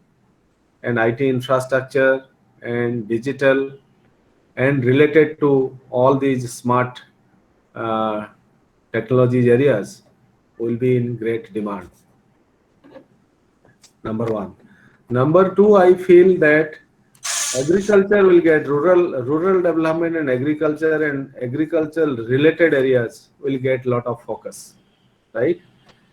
and IT infrastructure, and digital and related to all these smart technologies areas will be in great demand. Number one. Number two, I feel that agriculture will get rural development and agricultural related areas will get lot of focus, right?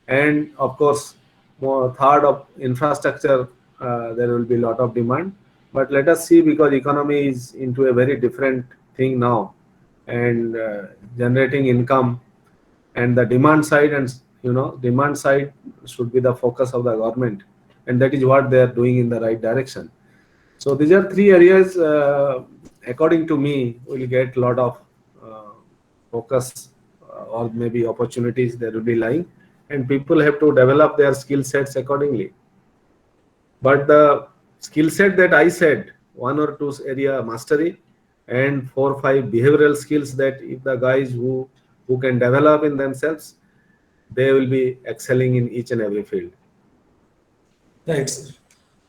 And of course, more third of infrastructure, there will be a lot of demand. But let us see, because economy is into a very different thing now, and generating income, and the demand side, and demand side should be the focus of the government, and that is what they are doing in the right direction. So these are three areas, according to me, will get a lot of focus, or maybe opportunities there will be lying, and people have to develop their skill sets accordingly. But the skill set that I said, one or two area mastery, and 4 or 5 behavioral skills, that if the guys who can develop in themselves, they will be excelling in each and every field. Right, sir.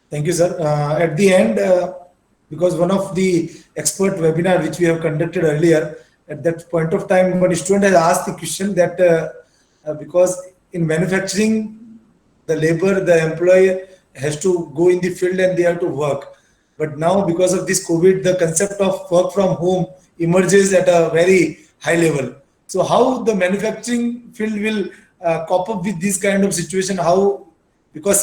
Thank you, sir. At the end, because one of the expert webinar which we have conducted earlier, at that point of time, one student has asked the question that because in manufacturing, the labor, the employee has to go in the field and they have to work. But now, because of this COVID, the concept of work from home emerges at a very high level. So, how the manufacturing field will cope up with this kind of situation? How, because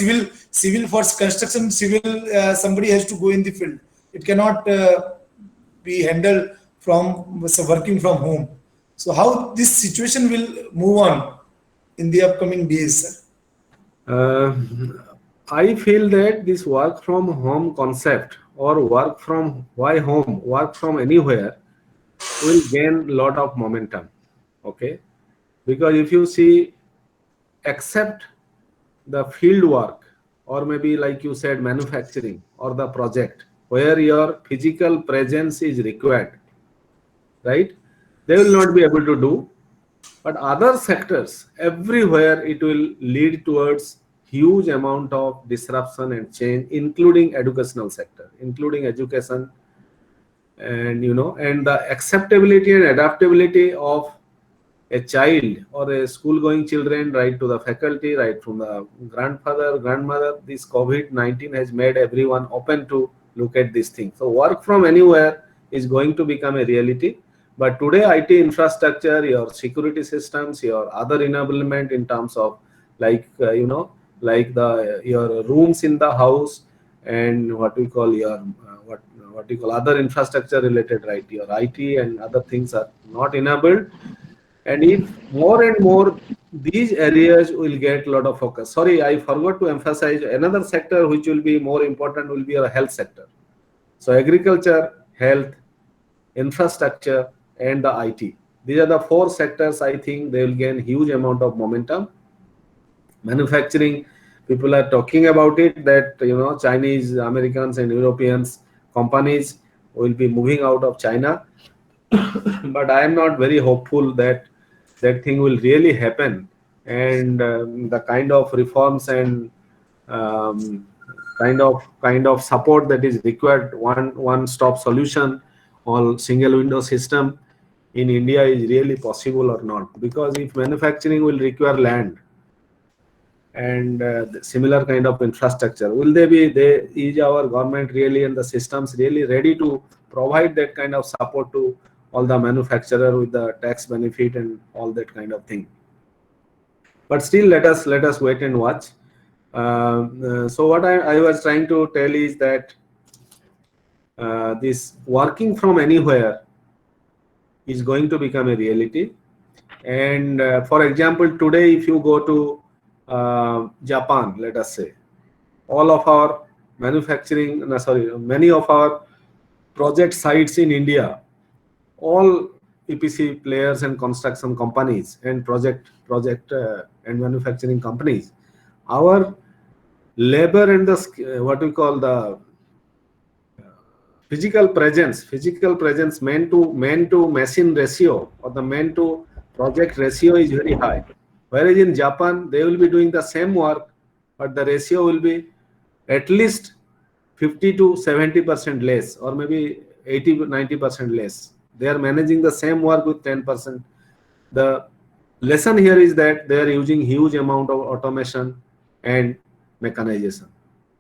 civil for construction, somebody has to go in the field. It cannot be handled from working from home. So, how this situation will move on in the upcoming days, sir? I feel that this work from home concept, or work from anywhere, will gain a lot of momentum. Okay, because if you see, except the field work, or maybe like you said, manufacturing or the project where your physical presence is required, right? They will not be able to do. But other sectors, everywhere, it will lead towards huge amount of disruption and change, including educational sector, including education, and and the acceptability and adaptability of a child or a school-going children, right to the faculty, right from the grandmother. This COVID-19 has made everyone open to look at this thing. So work from anywhere is going to become a reality. But today, IT infrastructure, your security systems, your other enablement in terms of like your rooms in the house, and what we call your what you call other infrastructure related, right? Your IT and other things are not enabled. And if more and more these areas will get a lot of focus. Sorry, I forgot to emphasize another sector which will be more important will be our health sector. So agriculture, health, infrastructure, and the IT. These are the 4 sectors. I think they will gain huge amount of momentum. Manufacturing, people are talking about it, that Chinese, Americans, and Europeans companies will be moving out of China. But I am not very hopeful that that thing will really happen. And the kind of reforms and kind of support that is required, one-stop solution, all single window system in India is really possible or not. Because if manufacturing will require land and similar kind of infrastructure, is our government really and the systems really ready to provide that kind of support to all the manufacturer with the tax benefit and all that kind of thing? But still, let us wait and watch. So what I was trying to tell is that this working from anywhere is going to become a reality. And for example, today, if you go to Japan, let us say, all of our many of our project sites in India, all EPC players and construction companies and project and manufacturing companies, our labor and the what we call the physical presence, man to machine ratio, or the man to project ratio is very high. Whereas in Japan, they will be doing the same work, but the ratio will be at least 50 to 70% less, or maybe 80 to 90% less. They are managing the same work with 10%. The lesson here is that they are using huge amount of automation and mechanization.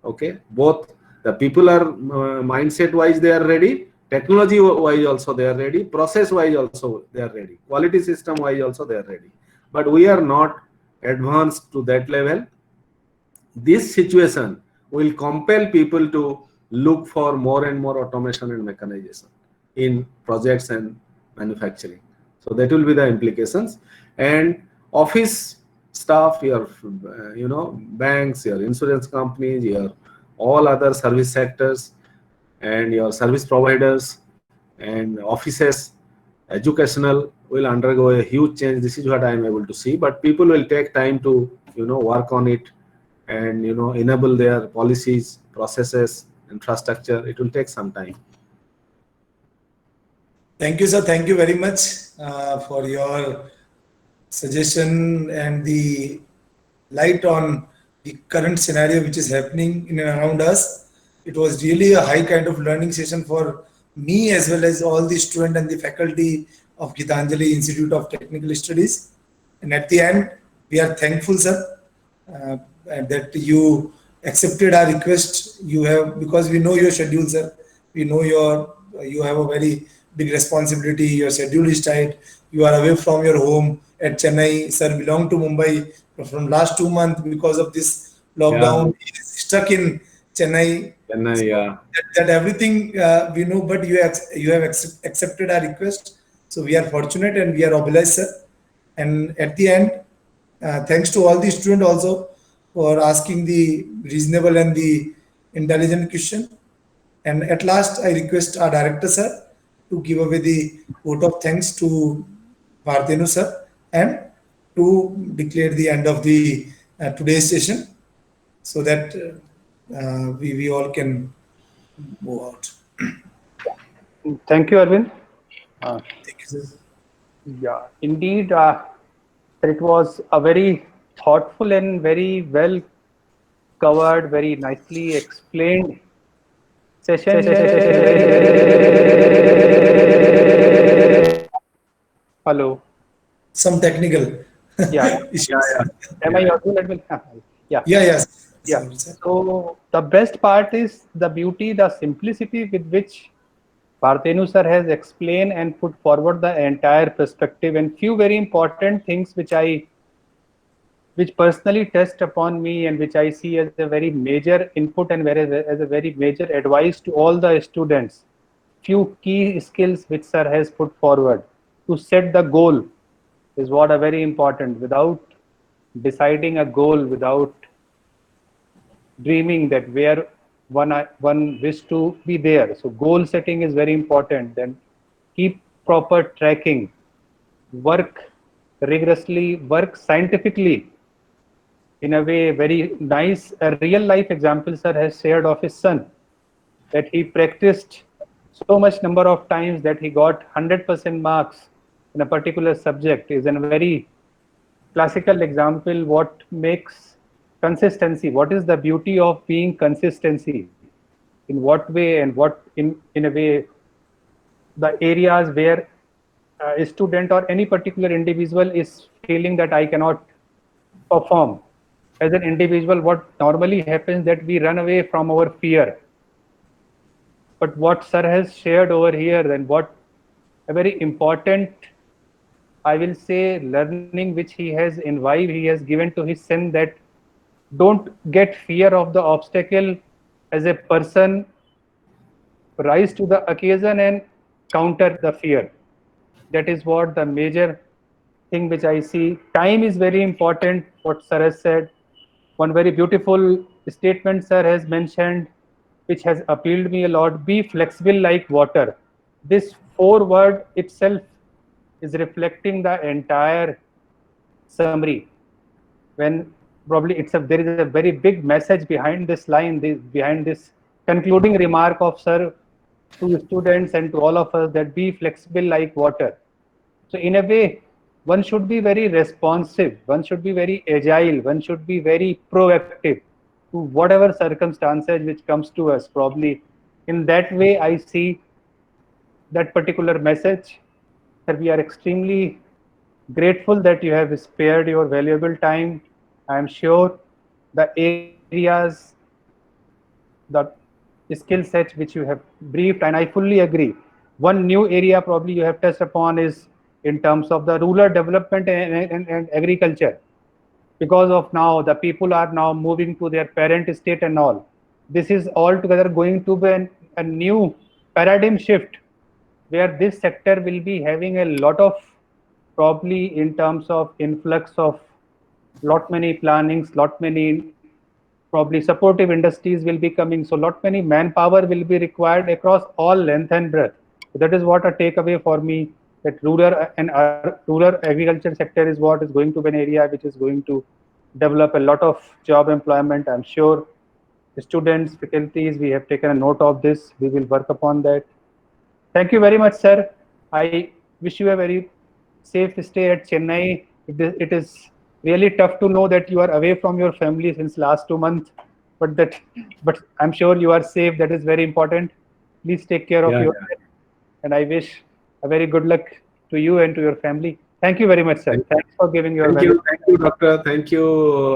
Okay, both the people are mindset wise they are ready, technology wise also they are ready, process wise also they are ready, quality system wise also they are ready. But we are not advanced to that level. This situation will compel people to look for more and more automation and mechanization in projects and manufacturing. So that will be the implications. And office staff, your banks, your insurance companies, your all other service sectors, and your service providers and offices, educational will undergo a huge change. This is what I am able to see. But people will take time to work on it and enable their policies, processes, infrastructure. It will take some time. Thank you, sir. Thank you very much for your suggestion and the light on the current scenario which is happening in and around us. It was really a high kind of learning session for me as well as all the student and the faculty of Gitanjali Institute of Technical Studies. And at the end, we are thankful, sir, that you accepted our request. You have, because we know your schedule, sir. We know you have a very big responsibility. Your schedule is tight. You are away from your home at Chennai. Sir belong to Mumbai. From last 2 months, because of this lockdown, he is stuck in Chennai. Chennai, yeah. That everything we know, but you have accepted our request. So we are fortunate and we are obliged, sir. And at the end, thanks to all the students also for asking the reasonable and the intelligent question. And at last, I request our director, sir, to give away the vote of thanks to Bhartenu, sir, and to declare the end of the today's session, so that we all can move out. Thank you, Arvind. Thank you, sir. Yeah, indeed, it was a very thoughtful and very well covered, very nicely explained session. Hello. Some technical Yeah. issues. Am I audible? Yeah. Yes. Yeah. Sorry, sir. So the best part is the beauty, the simplicity with which Bhartenu sir has explained and put forward the entire perspective, and few very important things which personally test upon me and which I see as a very major input and as a very major advice to all the students. Few key skills which sir has put forward. To set the goal is what are very important. Without deciding a goal, without dreaming that where one wish to be there. So goal setting is very important. Then keep proper tracking, work rigorously, work scientifically. In a way, very nice, a real life example sir has shared of his son, that he practiced so much number of times that he got 100% marks in a particular subject is a very classical example what makes consistency, what is the beauty of being consistency, in what way, and what in a way the areas where a student or any particular individual is feeling that I cannot perform as an individual. What normally happens that we run away from our fear. But what sir has shared over here, and what a very important, I will say, learning which he has imbibed, he has given to his son, that don't get fear of the obstacle. As a person, rise to the occasion and counter the fear. That is what the major thing which I see. Time is very important, what sir has said. One very beautiful statement sir has mentioned, which has appealed me a lot: be flexible like water. This 4 word itself is reflecting the entire summary. When probably there is a very big message behind this line, behind this concluding remark of sir to students and to all of us, that be flexible like water. So in a way, one should be very responsive, one should be very agile, one should be very proactive. to whatever circumstances which comes to us. Probably in that way, I see that particular message, that we are extremely grateful that you have spared your valuable time. I am sure the areas, the skill sets which you have briefed, and I fully agree. One new area probably you have touched upon is in terms of the rural development and agriculture, because of now the people are now moving to their parent state and all. This is altogether going to be a new paradigm shift, where this sector will be having a lot of, probably in terms of influx of lot many plannings, lot many probably supportive industries will be coming. So lot many manpower will be required across all length and breadth. So that is what a takeaway for me, that rural agriculture sector is what is going to be an area which is going to develop a lot of job employment. I'm sure the students, faculties, we have taken a note of this. We will work upon that. Thank you very much, sir. I wish you a very safe stay at Chennai. It is really tough to know that you are away from your family since last 2 months, but I'm sure you are safe. That is very important. Please take care of Yeah, yourself, and I wish a very good luck to you and to your family. Thank you very much, sir. Thanks for giving your Thank you, Doctor. Thank you,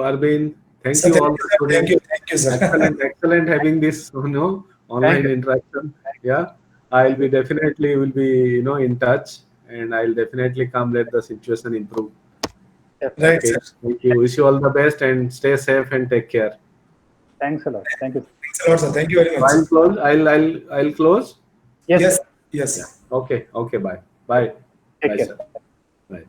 Arvind. Thank Sir, you thank all you, the sir. students. Thank you, sir. Excellent having this, online you. interaction. Yeah, I'll be definitely will be, in touch, and I'll definitely come. Let the situation improve. Definitely. Right, Okay. sir. Thank you. Wish you all the best and stay safe and take care. Thanks a lot. Thank you. Thanks a lot, sir. Thank you very much. I'll close. I'll close. Yes, Yes, sir. yes. Yeah. Okay. Okay. Bye. Bye. Take Bye, care. sir. Bye.